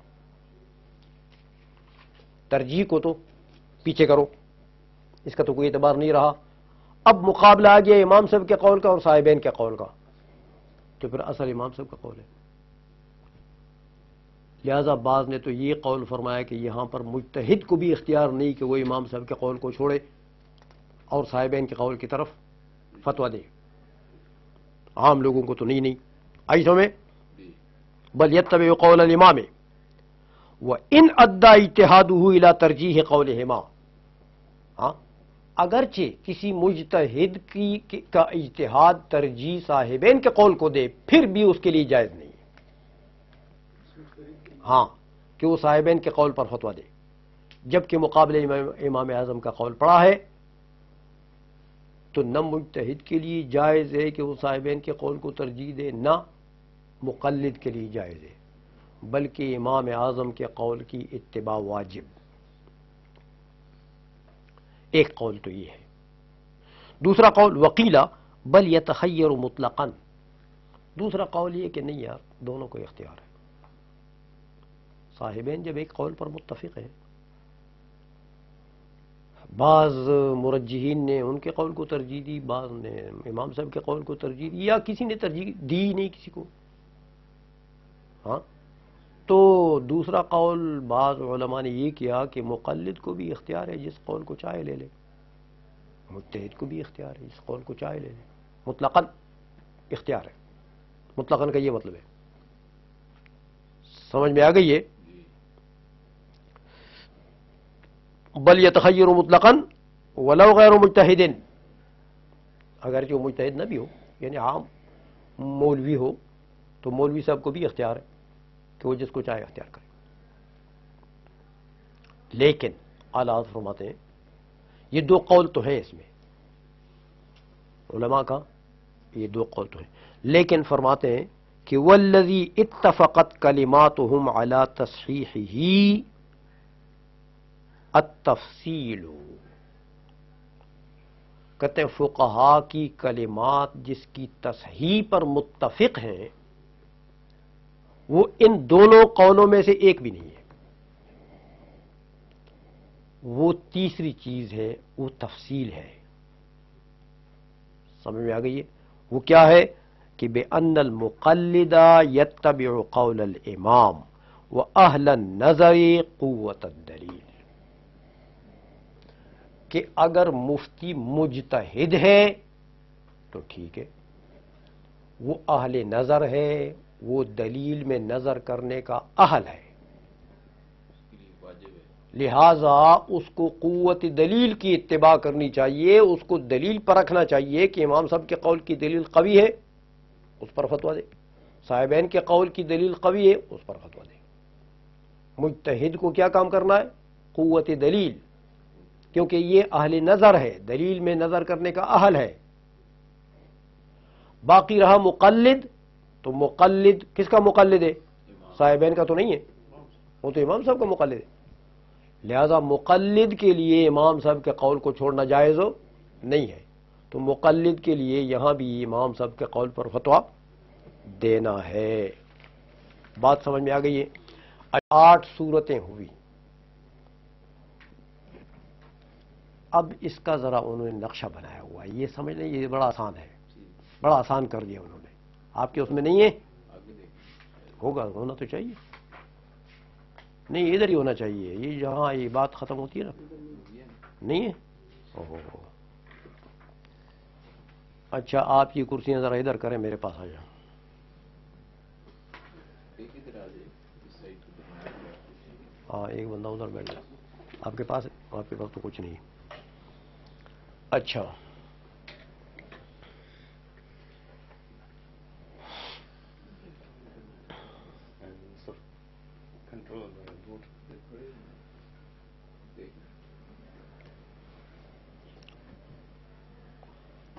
Speaker 1: ترجیح کو تو پیچھے کرو، اس کا تو کوئی اعتبار نہیں رہا. اب مقابلہ آ گیا امام صاحب کے قول کا اور صاحبین کے قول کا، تو پھر اصل امام صاحب کا قول ہے. لہذا بعض نے تو یہ قول فرمایا کہ یہاں پر مجتہد کو بھی اختیار نہیں کہ وہ امام صاحب کے قول کو چھوڑے اور صاحبین کے قول کی طرف فتویٰ دے. عام لوگوں کو تو نہیں ایسوں میں بل یتبع قول الامام وان ادعى اجتهاده الى ترجیح قولهما. ہاں، اگرچہ کسی مجتہد کا اجتہاد ترجیح صاحبین کے قول کو دے، پھر بھی اس کے لیے جائز نہیں ہے ہاں کہ وہ صاحبین کے قول پر فتویٰ دے، جبکہ مقابلے امام اعظم کا قول پڑا ہے تو نہ مجتہد کے لیے جائز ہے کہ وہ صاحبین کے قول کو ترجیح دے، نہ مقلد کے لیے جائز ہے، بلکہ امام اعظم کے قول کی اتباع واجب. ایک قول تو یہ ہے. دوسرا قول وقیلا بل یتخیر مطلقا. دوسرا قول یہ کہ نہیں یار، دونوں کو اختیار ہے. صاحبین جب ایک قول پر متفق ہیں، بعض مرجحین نے ان کے قول کو ترجیح دی، بعض نے امام صاحب کے قول کو ترجیح دی، یا کسی نے ترجیح دی نہیں کسی کو. ہاں، تو دوسرا قول بعض علماء نے یہ کیا کہ مقلد کو بھی اختیار ہے، جس قول کو چاہے لے لے. مجتہد کو بھی اختیار ہے، جس قول کو چاہے لے لے. مطلقاً اختیار ہے. مطلقاً کا یہ مطلب ہے. سمجھ میں آ گئی ہے؟ بل یتخیر مطلقاً ولو غیر مجتہد. اگرچہ وہ مجتہد نہ بھی ہو، یعنی عام مولوی ہو، تو مولوی صاحب کو بھی اختیار ہے کہ وہ جس کو چاہے اختیار کرے. لیکن اعلیٰ حضرت فرماتے ہیں یہ دو قول تو ہیں اس میں، علماء کا یہ دو قول تو ہیں، لیکن فرماتے ہیں کہ والذی اتفقت کلماتہم علی تصحیحہ التفصیل. کہتے ہیں فقہا کی کلمات جس کی تصحیح پر متفق ہیں وہ ان دونوں قولوں میں سے ایک بھی نہیں ہے. وہ تیسری چیز ہے، وہ تفصیل ہے. سمجھ میں آ گئی ہے؟ وہ کیا ہے کہ بِأَنَّ الْمُقَلِّدَ يَتَّبِعُ قَوْلَ الْإِمَامِ وَأَهْلَ النَّظَرِ قُوَّةَ الدَّلِيلِ. کہ اگر مفتی مجتہد ہے تو ٹھیک ہے، وہ اہل نظر ہے، وہ دلیل میں نظر کرنے کا اہل ہے، لہذا اس کو قوت دلیل کی اتباع کرنی چاہیے، اس کو دلیل پر رکھنا چاہیے کہ امام صاحب کے قول کی دلیل قوی ہے، اس پر فتویٰ دے. صاحبین کے قول کی دلیل قوی ہے، اس پر فتویٰ دے. مجتہد کو کیا کام کرنا ہے؟ قوت دلیل، کیونکہ یہ اہل نظر ہے، دلیل میں نظر کرنے کا اہل ہے. باقی رہا مقلد، تو مقلد کس کا مقلد ہے؟ صاحبین کا تو نہیں ہے، وہ تو امام صاحب کا مقلد ہے. لہذا مقلد کے لیے امام صاحب کے قول کو چھوڑنا جائز نہیں ہے، تو مقلد کے لیے یہاں بھی امام صاحب کے قول پر فتویٰ دینا ہے. بات سمجھ میں آ گئی ہے؟ 8 صورتیں ہوئی. اب اس کا ذرا انہوں نے نقشہ بنایا ہوا ہے، یہ سمجھ لیں یہ بڑا آسان ہے، بڑا آسان کر دیا انہوں نے. آپ کے اس میں نہیں ہے؟ ہوگا، ہونا تو چاہیے. نہیں، ادھر ہی ہونا چاہیے، یہ جہاں یہ بات ختم ہوتی ہے نا. نہیں ہے؟ اوہ. اچھا آپ کی کرسیاں ذرا ادھر کریں، میرے پاس آ جائیں. ہاں ایک بندہ ادھر بیٹھ جائے. آپ کے پاس تو کچھ نہیں. اچھا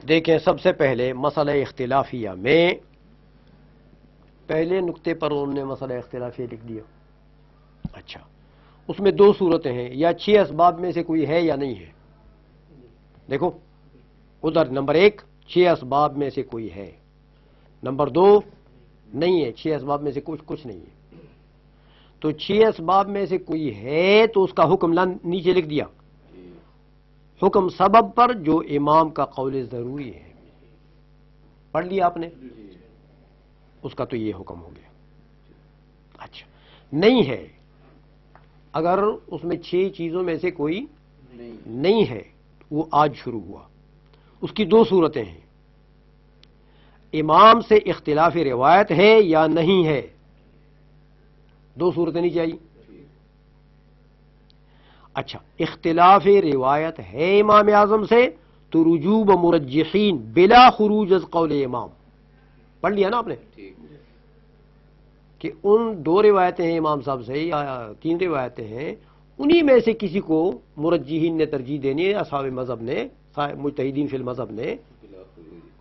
Speaker 1: دیکھیں، سب سے پہلے مسئلہ اختلافیہ میں پہلے نقطے پر انہوں نے مسئلہ اختلافیہ لکھ دیا. اچھا اس میں دو صورتیں ہیں، یا 6 اسباب میں سے کوئی ہے یا نہیں ہے. دیکھو ادھر نمبر 1 6 اسباب میں سے کوئی ہے، نمبر 2 نہیں ہے، 6 اسباب میں سے کچھ نہیں ہے. تو 6 اسباب میں سے کوئی ہے تو اس کا حکم نیچے لکھ دیا، حکم سبب پر جو امام کا قول ضروری ہے. پڑھ لیا آپ نے، اس کا تو یہ حکم ہو گیا. اچھا نہیں ہے، اگر اس میں 6 چیزوں میں سے کوئی نہیں ہے، وہ آج شروع ہوا. اس کی 2 صورتیں ہیں، امام سے اختلاف روایت ہے یا نہیں ہے. 2 صورتیں نہیں چاہیے. اچھا اختلاف روایت ہے امام اعظم سے تو رجوع مرجحین بلا خروج از قول امام. پڑھ لیا نا آپ نے کہ ان 2 روایتیں ہیں امام صاحب سے یا 3 روایتیں ہیں، انہی میں سے کسی کو مرجحین نے ترجیح دینی ہے، اصحاب مذہب نے، مجتہدین فی المذہب نے.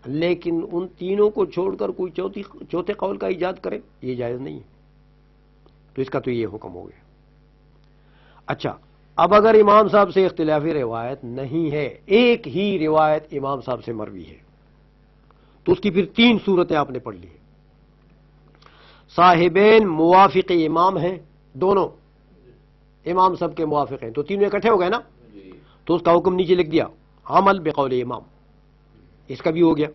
Speaker 1: لیکن ان تینوں کو چھوڑ کر کوئی چوتھے قول کا ایجاد کرے، یہ جائز نہیں ہے. تو اس کا تو یہ حکم ہو گیا. اچھا اب اگر امام صاحب سے اختلافی روایت نہیں ہے، ایک ہی روایت امام صاحب سے مروی ہے، تو اس کی پھر 3 صورتیں آپ نے پڑھ لی. صاحبین موافق امام ہیں، دونوں امام صاحب کے موافق ہیں، تو تینوں اکٹھے ہو گئے نا، تو اس کا حکم نیچے لکھ دیا، عمل بقول امام. اس کا بھی ہو گیا.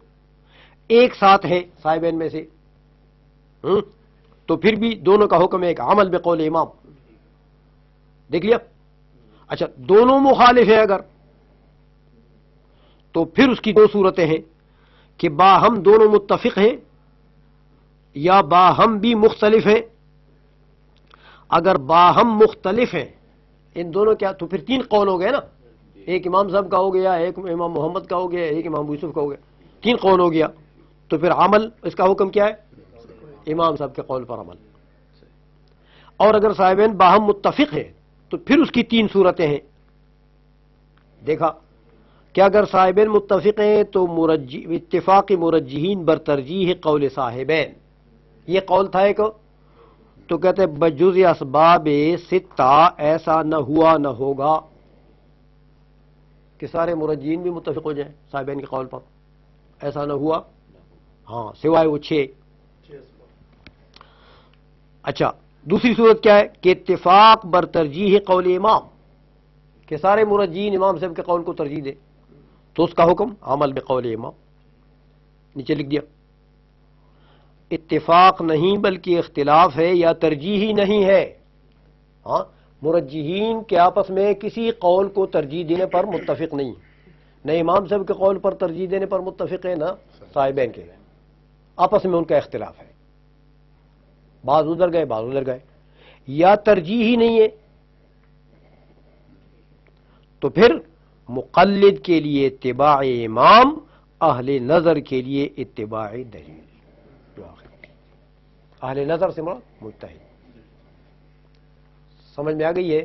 Speaker 1: ایک ساتھ ہے صاحبین میں سے، تو پھر بھی دونوں کا حکم ہے ایک، عمل بقول امام. دیکھ لیا. اچھا دونوں مخالف ہیں اگر، تو پھر اس کی 2 صورتیں ہیں کہ باہم دونوں متفق ہیں یا باہم بھی مختلف ہیں. اگر باہم مختلف ہیں ان دونوں کیا، تو پھر 3 قول ہو گئے نا، ایک امام صاحب کا ہو گیا، ایک امام محمد کا ہو گیا، ایک امام یوسف کا ہو گیا، 3 قول ہو گیا. تو پھر عمل اس کا حکم کیا ہے، امام صاحب کے قول پر عمل. اور اگر صاحبین باہم متفق ہیں تو پھر اس کی 3 صورتیں ہیں. دیکھا کہ اگر صاحبین متفق ہیں تو اتفاق مرجحین بر ترجیح قول صاحبین، یہ قول تھا ایک. تو کہتے ہیں بجز اسباب 6 ایسا نہ ہوا نہ ہوگا کہ سارے مرجحین بھی متفق ہو جائیں صاحبین کے قول پر، ایسا نہ ہوا. ہاں سوائے وہ 6. اچھا دوسری صورت کیا ہے کہ اتفاق بر ترجیح قول امام، کہ سارے مرجحین امام صاحب کے قول کو ترجیح دے، تو اس کا حکم عمل بقول امام. نیچے لکھ دیا. اتفاق نہیں بلکہ اختلاف ہے یا ترجیح ہی نہیں ہے. ہاں مرجحین کے آپس میں کسی قول کو ترجیح دینے پر متفق نہیں، نہ امام صاحب کے قول پر ترجیح دینے پر متفق ہے، نہ صاحبین کے، آپس میں ان کا اختلاف ہے. بعض ادھر گئے بعض ادھر گئے، یا ترجیح ہی نہیں ہے. تو پھر مقلد کے لیے اتباع امام، اہل نظر کے لیے اتباع دلیل. اہل نظر سے مراد مجتہد. سمجھ میں آ گئی ہے.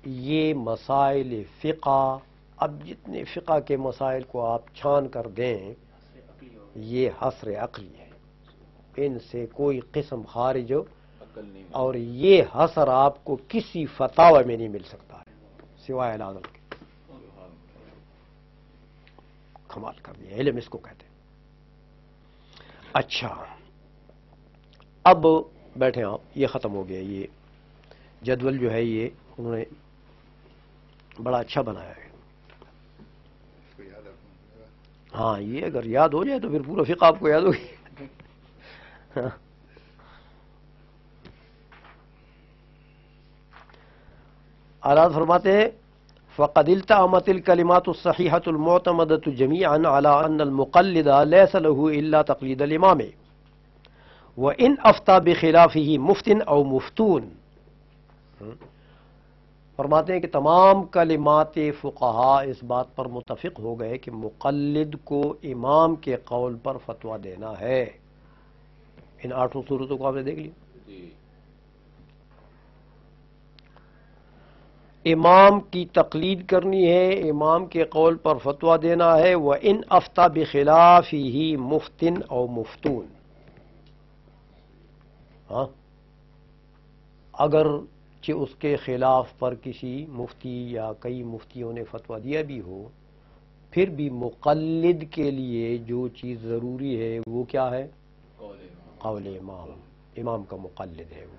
Speaker 1: یہ مسائل فقہ، اب جتنے فقہ کے مسائل کو آپ چھان کر دیں یہ حصر عقلی ہے، ان سے کوئی قسم خارج ہو، اور یہ حصر آپ کو کسی فتاوی میں نہیں مل سکتا ہے سوائے العدل کے. کمال کر دیا، علم اس کو کہتے ہیں. اچھا اب بیٹھے آپ، یہ ختم ہو گیا. یہ جدول جو ہے یہ انہوں نے بڑا اچھا بنایا ہے.
Speaker 2: اس کو یاد رکھنا پڑے گا.
Speaker 1: ہاں یہ اگر یاد ہو جائے تو پھر پورا فقہ آپ کو یاد ہوگی. حالات فرماتے ہیں فقد التأمت الكلمات الصحيحة المعتمدة جميعا على أن المقلد ليس له إلا تقليد الإمام وإن أفتى بخلافه مفت أو مفتون. فرماتے ہیں کہ تمام کلمات فقہا اس بات پر متفق ہو گئے کہ مقلد کو امام کے قول پر فتویٰ دینا ہے. ان 8 صورتوں کو آپ نے دیکھ لی. امام کی تقلید کرنی ہے، امام کے قول پر فتویٰ دینا ہے. وَإِنْ أَفْتَى بِخِلَافِهِ مُفْتٍ أَوْ مُفْتُونَ. ہاں، اگر اس کے خلاف پر کسی مفتی یا کئی مفتیوں نے فتویٰ دیا بھی ہو، پھر بھی مقلد کے لیے جو چیز ضروری ہے وہ کیا ہے؟ قول امام. امام کا مقلد ہے وہ.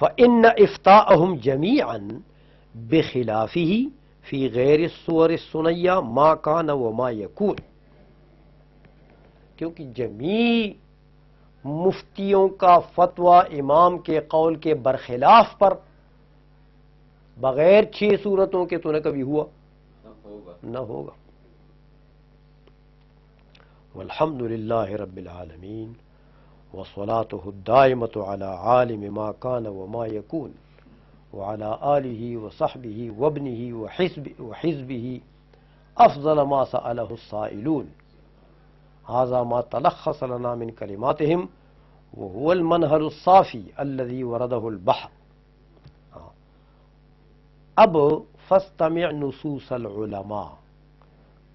Speaker 1: فَإِنَّ إِفْتَاءَهُمْ جَمِيعًا بِخِلَافِهِ فِي غَيْرِ الصُّوَرِ السُّنَيَّةِ مَا كَانَ وَمَا يَكُونُ. کیونکہ جمیع مفتیوں کا فتویٰ امام کے قول کے برخلاف پر بغیر 6 صورتوں کے تو نہ کبھی ہوا نہ ہوگا. والحمد للہ رب العالمین وصلاته الدائمة على عالم ما كان وما يكون وعلى آلہ وصحبہ وابنہ وحزبہ افضل ما سألہ السائلون. هذا ما تلخص لنا من كلماتهم وهو المنهل الصافي الذي ورده البحر. اب فاستمع نصوص العلماء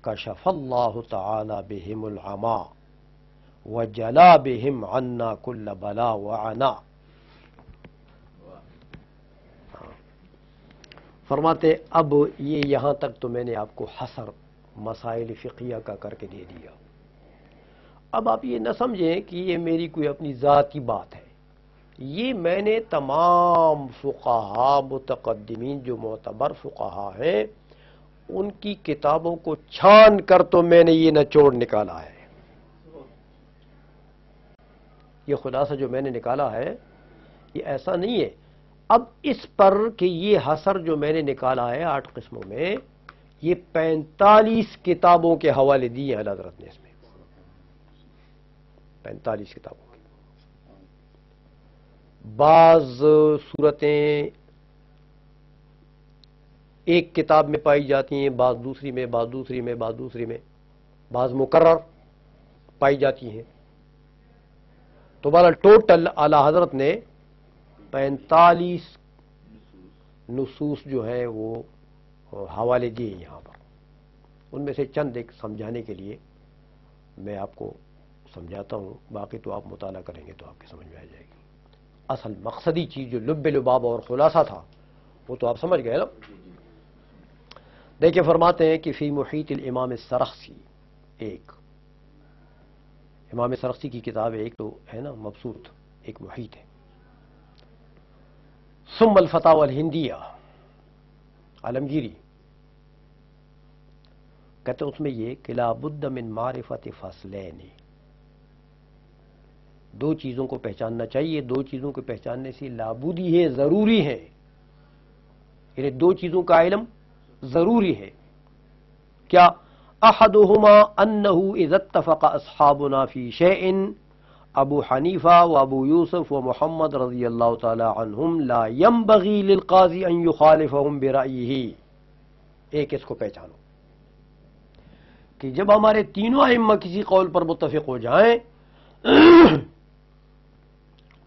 Speaker 1: كشف الله تعالى بهم العمى وجلا بهم عنا كل بلاء وعناء. فرماتے اب یہ یہاں تک تو میں نے آپ کو حصر مسائل فقہیہ کا کر کے دے دیا. اب آپ یہ نہ سمجھیں کہ یہ میری کوئی اپنی ذاتی بات ہے، یہ میں نے تمام فقہا متقدمین جو معتبر فقہا ہیں ان کی کتابوں کو چھان کر تو میں نے یہ نچوڑ نکالا ہے. یہ خلاصہ جو میں نے نکالا ہے یہ ایسا نہیں ہے. اب اس پر کہ یہ حصر جو میں نے نکالا ہے 8 قسموں میں، یہ 45 کتابوں کے حوالے دیے ہیں حضرت نے. اس میں 45 کتابوں کی. بعض صورتیں ایک کتاب میں پائی جاتی ہیں، بعض دوسری میں، بعض دوسری میں، بعض دوسری میں، بعض مکرر پائی جاتی ہیں. تو بہرحال ٹوٹل اعلی حضرت نے 45 نصوص جو ہیں وہ حوالے دیے یہاں پر. ان میں سے چند ایک سمجھانے کے لیے میں آپ کو سمجھاتا ہوں، باقی تو آپ مطالعہ کریں گے تو آپ کے سمجھ میں آ جائے گی. اصل مقصدی چیز جو لب لباب اور خلاصہ تھا وہ تو آپ سمجھ گئے نا. دیکھیں فرماتے ہیں کہ فی محیط الامام السرخسی، ایک امام سرخسی کی کتاب ہے، ایک تو ہے نا مبسوط، ایک محیط ہے. ثم الفتاوی الہندیہ عالمگیری، کہتے ہیں اس میں یہ کہ لا بد من معرفت فصلین، 2 چیزوں کو پہچاننا چاہیے. 2 چیزوں کو پہچاننے سے لابودی ہے، ضروری ہے. یعنی 2 چیزوں کا علم ضروری ہے. کیا؟ احدہما انہ اذا اتفق اصحابنا فی شیء، ابو حنیفہ و ابو یوسف و محمد رضی اللہ تعالی عنہم لا ينبغی للقاضی ان یخالفہم برأیہ. ایک اس کو پہچانو کہ جب ہمارے تینوں ائمہ کسی قول پر متفق ہو جائیں،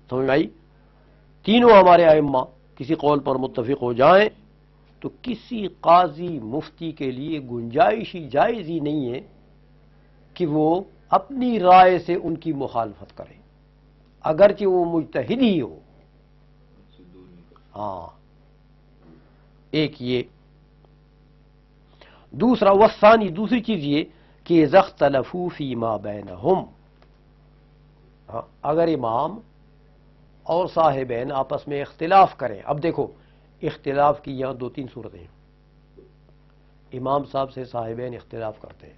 Speaker 1: سمجھ آئی، تینوں ہمارے ائمہ کسی قول پر متفق ہو جائیں تو کسی قاضی مفتی کے لیے گنجائش ہی جائز ہی نہیں ہے کہ وہ اپنی رائے سے ان کی مخالفت کرے، اگرچہ وہ مجتہد ہی ہو. ہاں، ایک یہ. دوسرا والثانی، دوسری چیز یہ کہ اذا اختلفوا فیما بینہم، اگر امام اور صاحبین آپس میں اختلاف کریں. اب دیکھو اختلاف کی یہاں 2-3 صورتیں ہیں. امام صاحب سے صاحبین اختلاف کرتے ہیں،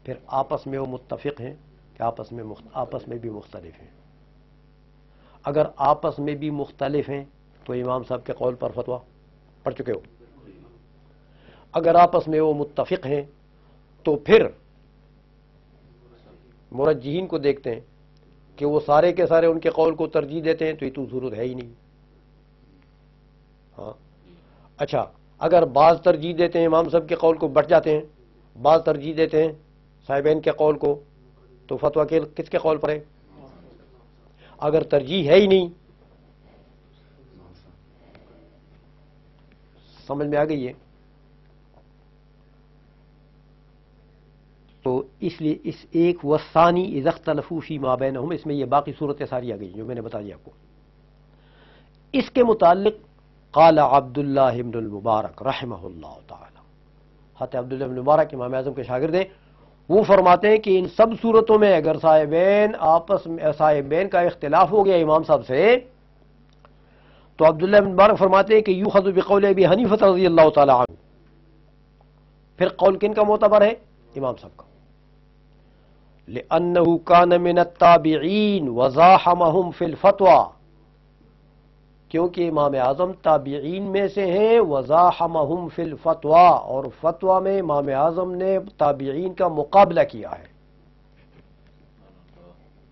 Speaker 1: پھر آپس میں وہ متفق ہیں کہ آپس میں بھی مختلف ہیں. اگر آپس میں بھی مختلف ہیں تو امام صاحب کے قول پر فتویٰ پڑھ چکے ہو. اگر آپس میں وہ متفق ہیں تو پھر مرجحین کو دیکھتے ہیں کہ وہ سارے کے سارے ان کے قول کو ترجیح دیتے ہیں تو یہ تو ضرورت ہے ہی نہیں. ہاں اچھا، اگر بعض ترجیح دیتے ہیں امام صاحب کے قول کو بٹ جاتے ہیں، بعض ترجیح دیتے ہیں صاحبین کے قول کو، تو فتویٰ کس کے قول پر ہے؟ اگر ترجیح ہے ہی نہیں، سمجھ میں آ گئی ہے؟ تو اس لیے اس ایک وثانی اذا اختلفوا فیما بینہم، اس میں یہ باقی صورتیں ساری آ گئی جو میں نے بتا دیا آپ کو. اس کے متعلق قال عبداللہ ابن المبارک رحمہ اللہ تعالی، حضرت عبداللہ ابن مبارک امام اعظم کے شاگرد ہیں، وہ فرماتے ہیں کہ ان سب صورتوں میں اگر صاحبین کا اختلاف ہو گیا امام صاحب سے، تو عبداللہ ابن مبارک فرماتے ہیں کہ یؤخذ بقول ابی حنیفہ رضی اللہ تعالی عنہ، پھر قول کن کا معتبر ہے؟ امام صاحب کا. لأنه كان من التابعین وزاحمهم في الفتوى، کیونکہ امام اعظم تابعین میں سے ہیں، وزاحمهم في الفتوى، اور فتویٰ میں امام اعظم نے تابعین کا مقابلہ کیا ہے.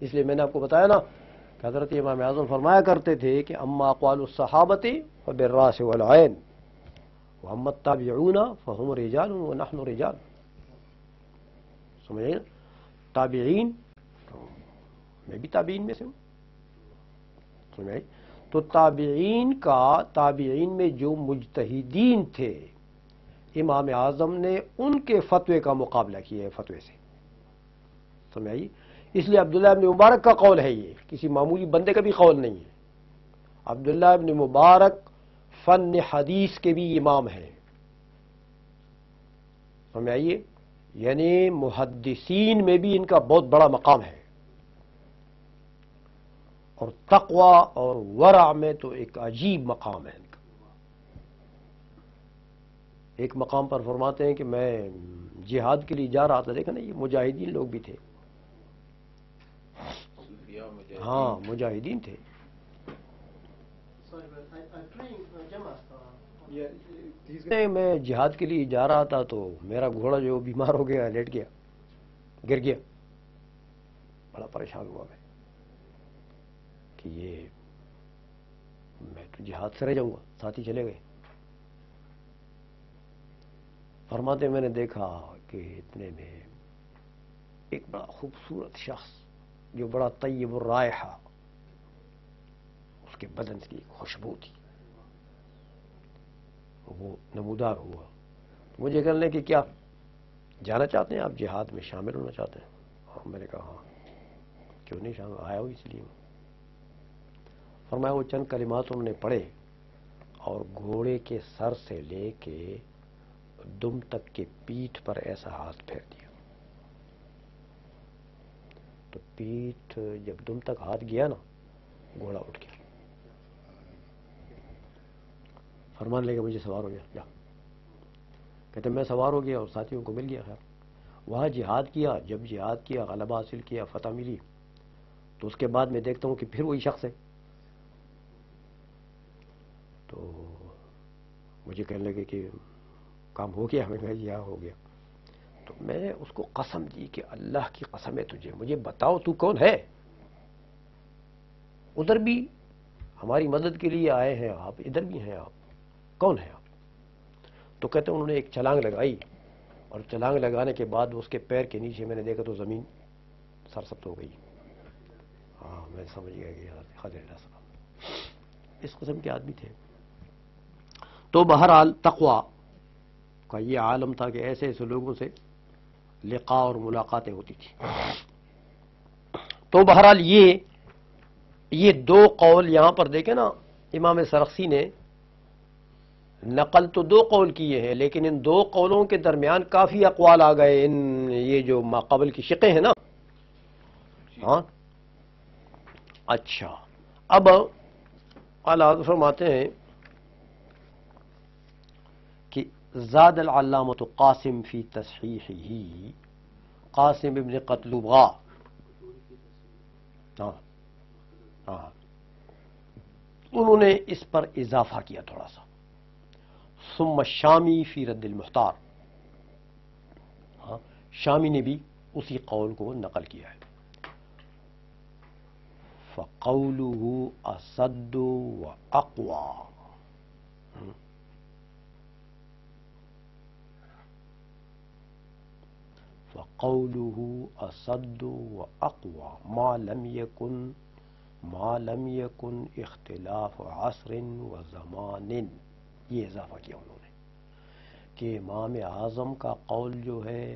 Speaker 1: اس لیے میں نے آپ کو بتایا نا کہ حضرت امام اعظم فرمایا کرتے تھے کہ اما اقوال الصحابۃ فبالراس والعین واما التابعون فهم رجال ونحن رجال. سمجھے نا؟ تابعین، میں بھی تابعین میں سے ہوں. سمجھے؟ تو تابعین میں جو مجتہدین تھے امام اعظم نے ان کے فتوے کا مقابلہ کیا ہے فتوے سے. سمجھے؟ اس لیے عبداللہ ابن مبارک کا قول ہے، یہ کسی معمولی بندے کا بھی قول نہیں ہے. عبداللہ ابن مبارک فن حدیث کے بھی امام ہیں. سمجھائیے، یعنی محدثین میں بھی ان کا بہت بڑا مقام ہے، اور تقوی اور ورع میں تو ایک عجیب مقام ہے ان کا. ایک مقام پر فرماتے ہیں کہ میں جہاد کے لیے جا رہا تھا، دیکھا نا یہ مجاہدین لوگ بھی تھے. ہاں مجاہدین تھے. میں جہاد کے لیے جا رہا تھا تو میرا گھوڑا جو بیمار ہو گیا، لیٹ گیا، گر گیا. بڑا پریشان ہوا میں کہ یہ میں تو جہاد سے رہ جاؤں گا. ساتھی چلے گئے. فرماتے میں نے دیکھا کہ اتنے میں ایک بڑا خوبصورت شخص جو بڑا طیب الرائحہ، اس کے بدن کی خوشبو تھی، وہ نمودار ہوا. مجھے کہنے لگے کہ کیا جانا چاہتے ہیں آپ، جہاد میں شامل ہونا چاہتے ہیں؟ اور میں نے کہا ہاں کیوں نہیں، شامل آیا ہوں اس لیے. فرمایا وہ چند کلمات انہوں نے پڑھے اور گھوڑے کے سر سے لے کے دم تک کے پیٹھ پر ایسا ہاتھ پھیر دیا. تو پیٹھ جب دم تک ہاتھ گیا نا، گھوڑا اٹھ گیا. فرمان لے کے مجھے سوار ہو گیا. جا، کہتے میں سوار ہو گیا اور ساتھیوں کو مل گیا. خیر وہاں جہاد کیا، جب جہاد کیا، غلبہ حاصل کیا، فتح ملی، تو اس کے بعد میں دیکھتا ہوں کہ پھر وہی شخص ہے. تو مجھے کہنے لگے کہ کام ہو گیا. میں کہا یہ ہو گیا. تو میں نے اس کو قسم دی کہ اللہ کی قسم ہے تجھے، مجھے بتاؤ تو کون ہے. ادھر بھی ہماری مدد کے لیے آئے ہیں آپ، ادھر بھی ہیں آپ، کون ہے آپ؟ تو کہتے ہیں انہوں نے ایک چھلانگ لگائی، اور چھلانگ لگانے کے بعد اس کے پیر کے نیچے میں نے دیکھا تو زمین سرسبز ہو گئی. ہاں میں سمجھ گیا کہ خضر علیہ السلام اس قسم کے آدمی تھے. تو بہرحال تقوی کا یہ عالم تھا کہ ایسے ایسے لوگوں سے لقاء اور ملاقاتیں ہوتی تھی. تو بہرحال یہ دو قول یہاں پر دیکھیں نا، امام سرخسی نے نقل تو دو قول کیے ہیں، لیکن ان دو قولوں کے درمیان کافی اقوال آ گئے. یہ جو ماقبل کی شقیں ہیں نا. ہاں اچھا، اب اعلیٰ حضرت فرماتے ہیں کہ زاد العلامۃ قاسم فی تصحیحہ، قاسم ابن قتلبغا. ہاں ہاں انہوں نے اس پر اضافہ کیا تھوڑا سا. ثم شامی فی رد المختار، ہاں شامی نے بھی اسی قول کو نقل کیا ہے. فقوله اصد واقوى، فقوله اصد واقوى ما لم يكن اختلاف عصر و زمان. یہ اضافہ کیا انہوں نے کہ امام اعظم کا قول جو ہے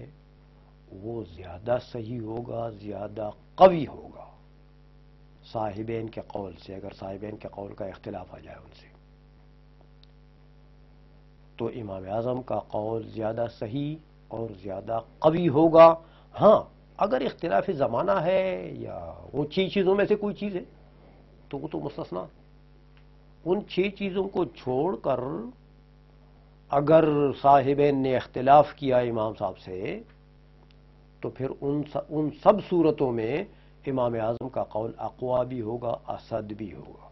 Speaker 1: وہ زیادہ صحیح ہوگا، زیادہ قوی ہوگا صاحبین کے قول سے. اگر صاحبین کے قول کا اختلاف آ جائے ان سے تو امام اعظم کا قول زیادہ صحیح اور زیادہ قوی ہوگا. ہاں اگر اختلاف زمانہ ہے یا وہ 6 چیزوں میں سے کوئی چیز ہے تو وہ تو مستثنا. ان 6 چیزوں کو چھوڑ کر اگر صاحبین نے اختلاف کیا امام صاحب سے تو پھر ان سب صورتوں میں امام اعظم کا قول اقوا بھی ہوگا، اسد بھی ہوگا.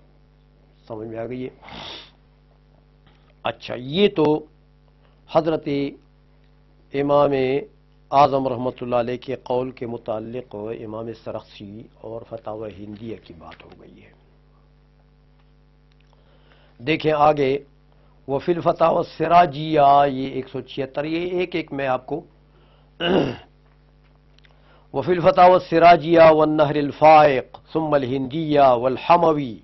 Speaker 1: سمجھ میں آ گئی ہے؟ اچھا، یہ تو حضرت امام اعظم رحمۃ اللہ علیہ کے قول کے متعلق امام سرخسی اور فتاوی ہندیہ کی بات ہو گئی ہے. دیکھیں آگے، وفی الفتاوی السراجیہ، یہ 176، یہ ایک میں آپ کو وفی الفتاوی السراجیہ والنہر الفائق ثم الہندیہ والحموی،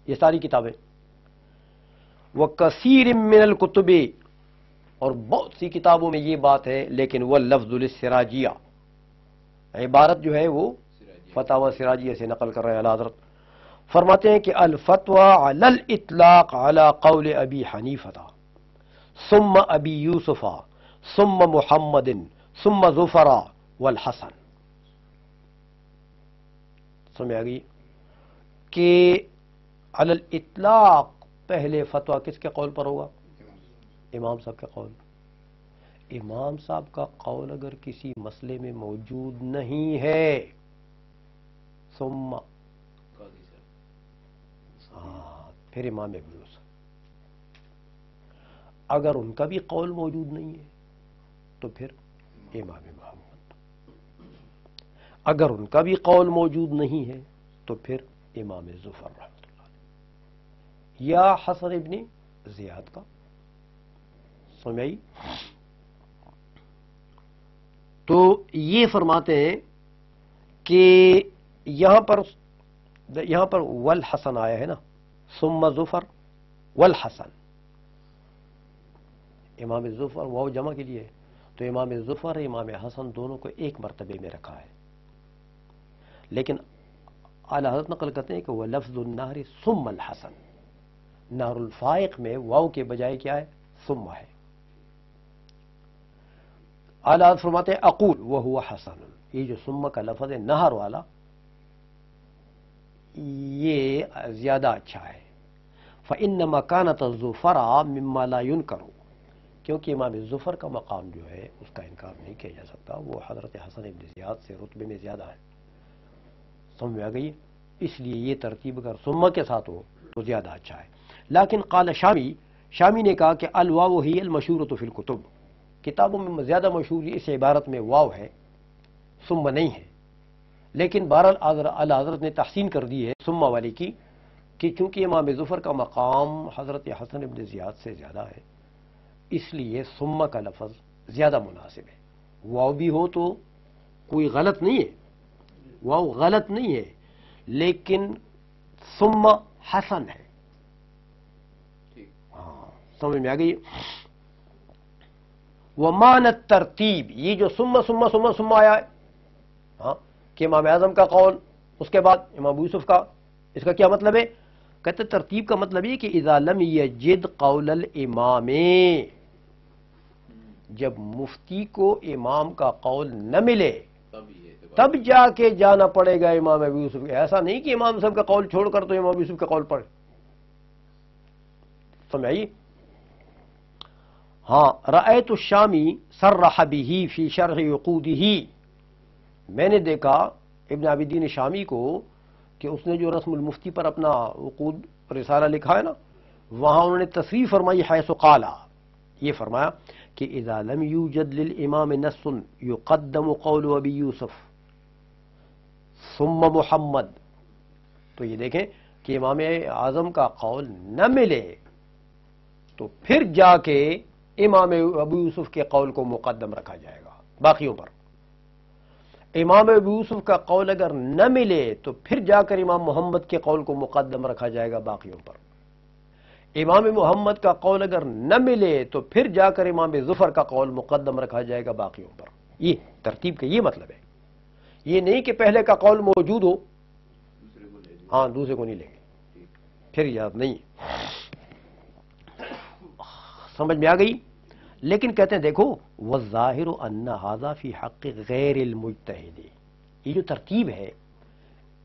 Speaker 1: یہ ساری کتابیں. وکثیر من الکتب، اور بہت سی کتابوں میں یہ بات ہے، لیکن وہ لفظ للسراجیہ، عبارت جو ہے وہ فتاوی سراجیہ سے نقل کر رہے ہیں اعلیٰ حضرت. فرماتے ہیں کہ الفتوی علی الاطلاق علی قول ابی حنیفہ ثم ابی یوسف ثم محمد ثم ظفر والحسن. سمجھ آ گئی کہ علی الاطلاق پہلے فتویٰ کس کے قول پر ہوگا؟ امام صاحب کے قول. امام صاحب کا قول اگر کسی مسئلے میں موجود نہیں ہے ثم پھر امام ابو یوسف. اگر ان کا بھی قول موجود نہیں ہے تو پھر امام محمد. اگر ان کا بھی قول موجود نہیں ہے تو پھر امام ظفر رحمۃ اللہ علیہ یا حسن ابن زیاد کا. سمجھائی؟ تو یہ فرماتے ہیں کہ یہاں پر والحسن آیا ہے نا، ثم ظفر والحسن. امام ظفر واو جمع کے لیے، تو امام ظفر امام حسن دونوں کو ایک مرتبے میں رکھا ہے. لیکن اعلی حضرت نقل کرتے ہیں کہ وہ لفظ النہر ثم الحسن، نہر الفائق میں واو کے بجائے کیا ہے؟ ثم ہے. اعلی حضرت فرماتے ہیں اقول وہو حسن، یہ جو ثم کا لفظ ہے نہر والا یہ زیادہ اچھا ہے. فإنما كانت الظفر مما لا ينكر، کیونکہ امام ظفر کا مقام جو ہے اس کا انکار نہیں کیا جا سکتا، وہ حضرت حسن ابن زیاد سے رتبے میں زیادہ ہے. سمجھ میں آ گئی؟ اس لیے یہ ترتیب اگر ثم کے ساتھ ہو تو زیادہ اچھا ہے. لیکن قال شامی نے کہا کہ الواو ہی المشہورۃ فی الکتب، کتابوں میں زیادہ مشہور اس عبارت میں واو ہے، ثم نہیں ہے. لیکن بہرحال اعلیٰ حضرت نے تحسین کر دی ہے ثم والی کی، کہ چونکہ امام ظفر کا مقام حضرت حسن ابن زیاد سے زیادہ ہے اس لیے ثم کا لفظ زیادہ مناسب ہے. واو بھی ہو تو کوئی غلط نہیں ہے، واو غلط نہیں ہے، لیکن ثم حسن ہے. ہاں سمجھ میں آ گئی؟ ومان الترتیب، یہ جو ثم آیا ہے ہاں کہ امام اعظم کا قول اس کے بعد امام ابو یوسف کا، اس کا کیا مطلب ہے؟ کہتے ترتیب کا مطلب یہ کہ اذا لم یجد قول الامام، جب مفتی کو امام کا قول نہ ملے تب جا کے جانا پڑے گا امام ابو یوسف. ایسا نہیں کہ امام صاحب کا قول چھوڑ کر تو امام ابو یوسف کا قول پڑھے. سمجھائی؟ ہاں رأیت الشامی صرح به فی شرح عقودہ، میں نے دیکھا ابن عابدین شامی کو کہ اس نے جو رسم المفتی پر اپنا عقود رسالہ لکھا ہے نا، وہاں انہوں نے تصریح فرمائی حیث قال، یہ فرمایا کہ اذا لم یوجد للامام نص یقدم قول ابی یوسف ثم محمد، تو یہ دیکھیں کہ امام اعظم کا قول نہ ملے تو پھر جا کے امام ابو یوسف کے قول کو مقدم رکھا جائے گا باقیوں پر۔ امام ابو یوسف کا قول اگر نہ ملے تو پھر جا کر امام محمد کے قول کو مقدم رکھا جائے گا باقیوں پر۔ امام محمد کا قول اگر نہ ملے تو پھر جا کر امام ظفر کا قول مقدم رکھا جائے گا باقیوں پر۔ یہ ترتیب کا یہ مطلب ہے، یہ نہیں کہ پہلے کا قول موجود ہو ہاں دوسرے کو نہیں لیں گے، پھر یاد نہیں۔ سمجھ میں آ گئی؟ لیکن کہتے ہیں دیکھو والظاہر ان ھذا فی حق غیر المجتہد، یہ جو ترتیب ہے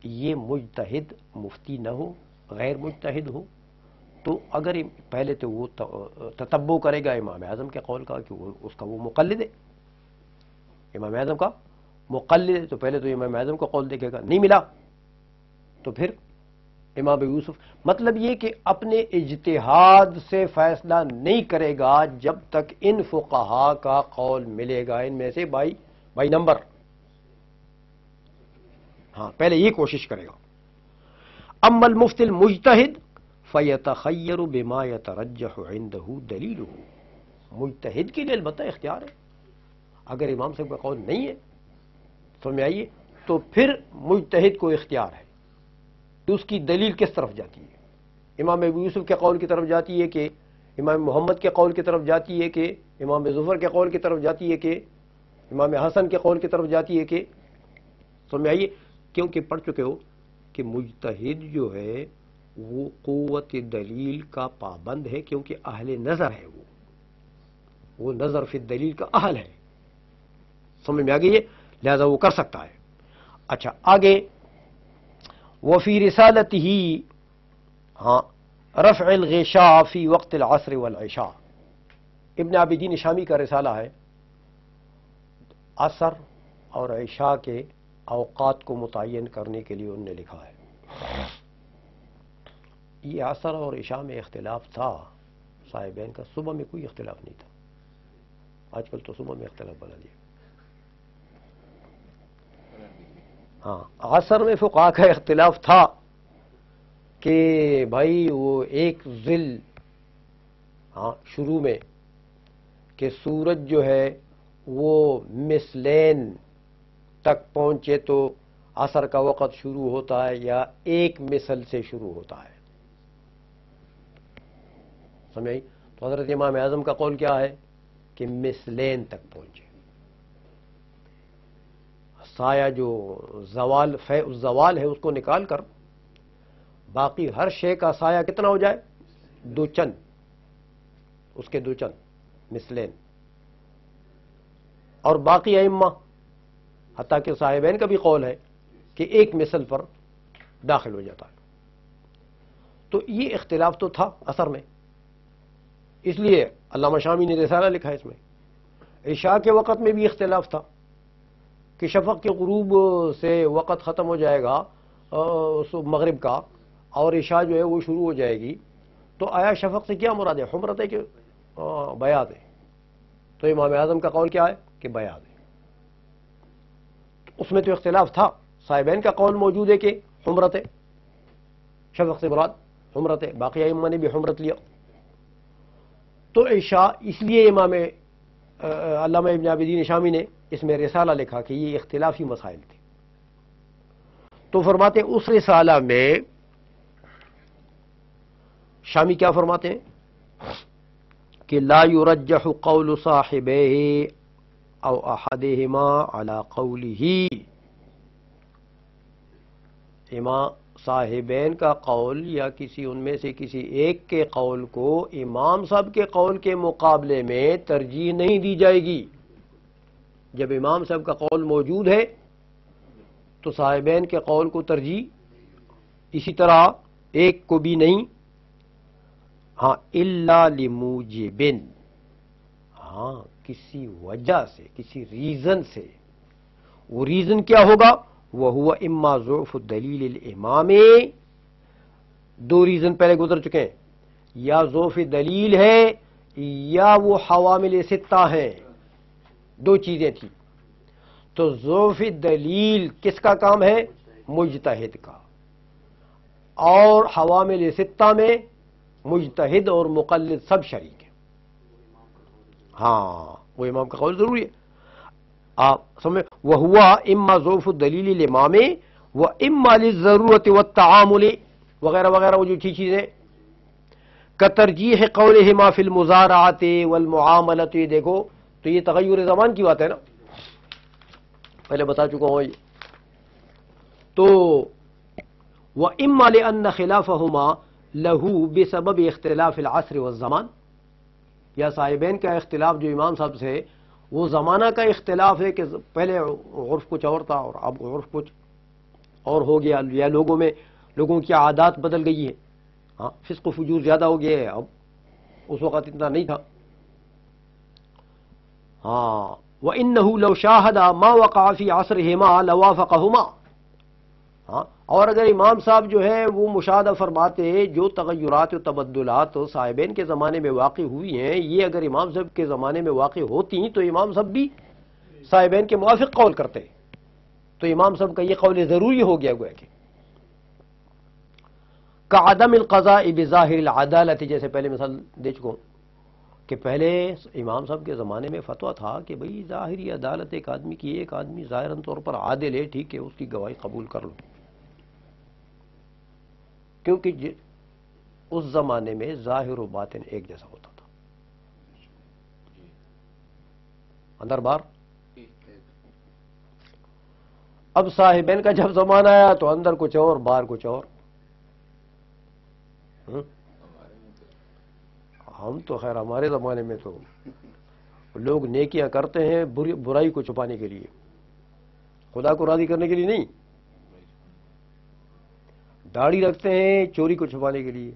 Speaker 1: یہ مجتہد مفتی نہ ہو، غیر مجتہد ہو، تو اگر پہلے تو وہ تتبع کرے گا امام اعظم کے قول کا کہ اس کا وہ مقلد ہے، امام اعظم کا مقلد ہے، تو پہلے تو امام اعظم کا قول دیکھے گا، نہیں ملا تو پھر امام ابو یوسف۔ مطلب یہ کہ اپنے اجتہاد سے فیصلہ نہیں کرے گا جب تک ان فقہا کا قول ملے گا، ان میں سے بائی نمبر، ہاں پہلے یہ کوشش کرے گا۔ اما المفتی المجتہد فیتخیر بما یترجح عنده دلیلہ، مجتہد کے لیے البتہ اختیار ہے، اگر امام صاحب کا قول نہیں ہے سمجھ میں آئیے تو پھر مجتہد کو اختیار ہے کہ اس کی دلیل کس طرف جاتی ہے، امام ابو یوسف کے قول کی طرف جاتی ہے کہ امام محمد کے قول کی طرف جاتی ہے کہ امام ظفر کے قول کی طرف جاتی ہے کہ امام حسن کے قول کی طرف جاتی ہے کہ سمجھ میں آئیے، کیونکہ پڑھ چکے ہو کہ مجتہد جو ہے وہ قوت دلیل کا پابند ہے، کیونکہ اہل نظر ہے، وہ نظر فی الدلیل کا اہل ہے، سمجھ میں آ گئی ہے، لہذا وہ کر سکتا ہے۔ اچھا آگے وفی رسالتہ ہاں رفع الغشاء فی وقت العصر والعشاء، ابن عابدین شامی کا رسالہ ہے، عصر اور عشاء کے اوقات کو متعین کرنے کے لیے انہوں نے لکھا ہے۔ یہ عصر اور عشاء میں اختلاف تھا صاحبین کا، صبح میں کوئی اختلاف نہیں تھا، آج کل تو صبح میں اختلاف بنا دیا۔ ہاں عصر میں فقہا کا اختلاف تھا کہ بھائی وہ ایک ذل ہاں شروع میں کہ سورج جو ہے وہ مثلین تک پہنچے تو عصر کا وقت شروع ہوتا ہے یا ایک مثل سے شروع ہوتا ہے، سمجھ؟ تو حضرت امام اعظم کا قول کیا ہے کہ مثلین تک پہنچے، سایہ جو زوال ہے اس کو نکال کر باقی ہر شے کا سایہ کتنا ہو جائے، دو چند، اس کے دو چند مثلین، اور باقی ائمہ حتیٰ کہ صاحبین کا بھی قول ہے کہ ایک مثل پر داخل ہو جاتا ہے۔ تو یہ اختلاف تو تھا عصر میں، اس لیے علامہ شامی نے رسالہ لکھا ہے اس میں۔ عشاء کے وقت میں بھی اختلاف تھا کہ شفق کے غروب سے وقت ختم ہو جائے گا مغرب کا اور عشاء جو ہے وہ شروع ہو جائے گی، تو آیا شفق سے کیا مراد ہے، حمرت ہے کہ بیاض ہے؟ تو امام اعظم کا قول کیا ہے کہ بیاض ہے۔ اس میں تو اختلاف تھا، صاحبین کا قول موجود ہے کہ حمرت ہے، شفق سے مراد حمرت ہے، باقی ائمہ نے بھی حمرت لیا۔ تو عشاء اس لیے امام علامہ ابن عابدین شامی نے اس میں رسالہ لکھا کہ یہ اختلافی مسائل تھے۔ تو فرماتے ہیں اس رسالہ میں شامی کیا فرماتے ہیں کہ لا یرجح قول صاحبہ او احدہما علی قولہ، امام صاحبین کا قول یا کسی ان میں سے کسی ایک کے قول کو امام صاحب کے قول کے مقابلے میں ترجیح نہیں دی جائے گی۔ جب امام صاحب کا قول موجود ہے تو صاحبین کے قول کو ترجیح، اسی طرح ایک کو بھی نہیں، ہاں الا لموجب، ہاں کسی وجہ سے، کسی ریزن سے، وہ ریزن کیا ہوگا، وہو اما ضعف دلیل الامام، دو ریزن پہلے گزر چکے ہیں، یا ضعف دلیل ہے یا وہ حوامل ستہ ہیں، دو چیزیں تھیں۔ تو ضعف دلیل کس کا کام ہے؟ مجتہد کا، اور حوامل ستہ میں مجتہد اور مقلد سب شریک ہیں۔ ہاں وہ امام کا قول ضروری ہے، آپ سمجھ۔ وہوا اما ضعف الدلیل الامام و اما للضرورت والتعامل وغیرہ وغیرہ، وہ جو چیزیں کترجیح قولہما فی المزارعۃ والمعاملۃ، دیکھو تو یہ تغیر زمان کی بات ہے نا، پہلے بتا چکا ہوں یہ تو۔ وَإِمَّا لِأَنَّ خِلَافَهُمَا لَهُ بِسَبَبِ اختلاف العصر والزمان، یا صاحبین کا اختلاف جو امام صاحب سے وہ زمانہ کا اختلاف ہے کہ پہلے عرف کچھ اور تھا اور اب عرف کچھ اور ہو گیا، یا لوگوں کی عادات بدل گئی ہے، ہاں فسق و فجور زیادہ ہو گیا ہے، اب اس وقت اتنا نہیں تھا۔ ہاں وَإِنَّهُ لَوْ شَاهَدَ مَا وَقَعَ فِي عَصْرِهِمَا لَوَافَقَهُمَا، ہاں اور اگر امام صاحب جو ہے وہ مشاہدہ فرماتے جو تغیرات و تبدلات صاحبین کے زمانے میں واقع ہوئی ہیں، یہ اگر امام صاحب کے زمانے میں واقع ہوتی تو امام صاحب بھی صاحبین کے موافق قول کرتے، تو امام صاحب کا یہ قول ضروری ہو گیا گویا کہ کعدم القضاء بظاہر العدالت، جیسے پہلے مثال دے چکا ہوں کہ پہلے امام صاحب کے زمانے میں فتویٰ تھا کہ بھئی ظاہری عدالت ایک آدمی کی، ایک آدمی ظاہراً طور پر عادل ہے، ٹھیک ہے، اس کی گواہی قبول کر لو، کیونکہ اس زمانے میں ظاہر و باطن ایک جیسا ہوتا تھا، اندر بار۔ اب صاحبین کا جب زمانہ آیا تو اندر کچھ اور باہر کچھ اور۔ ہم تو خیر ہمارے زمانے میں تو لوگ نیکیاں کرتے ہیں برائی کو چھپانے کے لیے، خدا کو راضی کرنے کے لیے نہیں، داڑھی رکھتے ہیں چوری کو چھپانے کے لیے،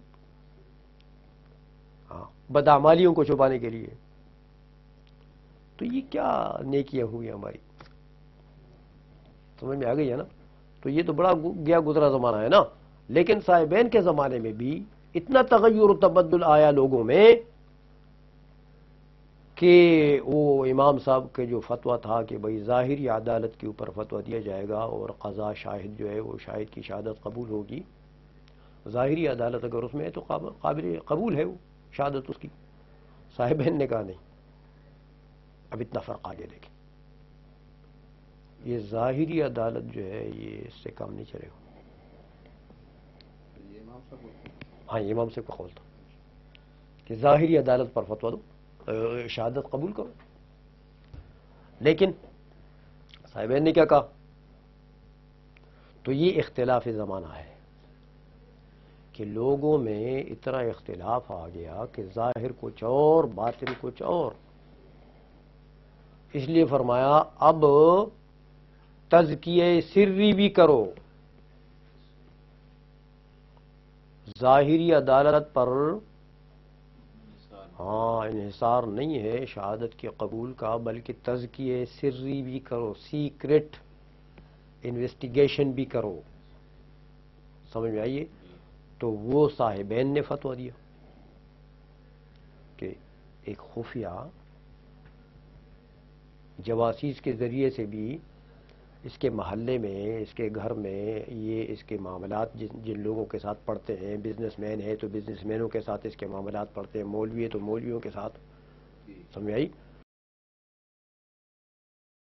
Speaker 1: ہاں بدعمالیوں کو چھپانے کے لیے، تو یہ کیا نیکیاں ہوئی ہماری، سمجھ میں آ گئی ہے نا؟ تو یہ تو بڑا گیا گزرا زمانہ ہے نا، لیکن صاحبین کے زمانے میں بھی اتنا تغیر و تبدل آیا لوگوں میں کہ وہ امام صاحب کے جو فتویٰ تھا کہ بھئی ظاہری عدالت کے اوپر فتویٰ دیا جائے گا اور قضا شاہد جو ہے وہ شاہد کی شہادت قبول ہوگی، ظاہری عدالت اگر اس میں ہے تو قابل قبول ہے وہ شہادت اس کی، صاحبین نے کہا نہیں، اب اتنا فرق آگے دیکھیں، یہ ظاہری عدالت جو ہے یہ اس سے کام نہیں چلے گا۔
Speaker 2: یہ امام صاحب کو-
Speaker 1: ہاں یہ امام صاحب کا قول تھا کہ ظاہری عدالت پر فتویٰ دو، شہادت قبول کرو، لیکن صاحبین نے کیا کہا؟ تو یہ اختلاف زمانہ ہے کہ لوگوں میں اتنا اختلاف آ گیا کہ ظاہر کچھ اور باطن کچھ اور، اس لیے فرمایا اب تزکیہ سری بھی کرو، ظاہری عدالت پر ہاں انحصار نہیں ہے شہادت کے قبول کا، بلکہ تزکیہ سری بھی کرو، سیکرٹ انویسٹیگیشن بھی کرو، سمجھ میں آئیے؟ تو وہ صاحبین نے فتویٰ دیا کہ ایک خفیہ جواسیس کے ذریعے سے بھی اس کے محلے میں، اس کے گھر میں، یہ اس کے معاملات جن لوگوں کے ساتھ پڑھتے ہیں، بزنس مین ہے تو بزنس مینوں کے ساتھ اس کے معاملات پڑھتے ہیں، مولوی ہے تو مولویوں کے ساتھ، سمجھ آئی؟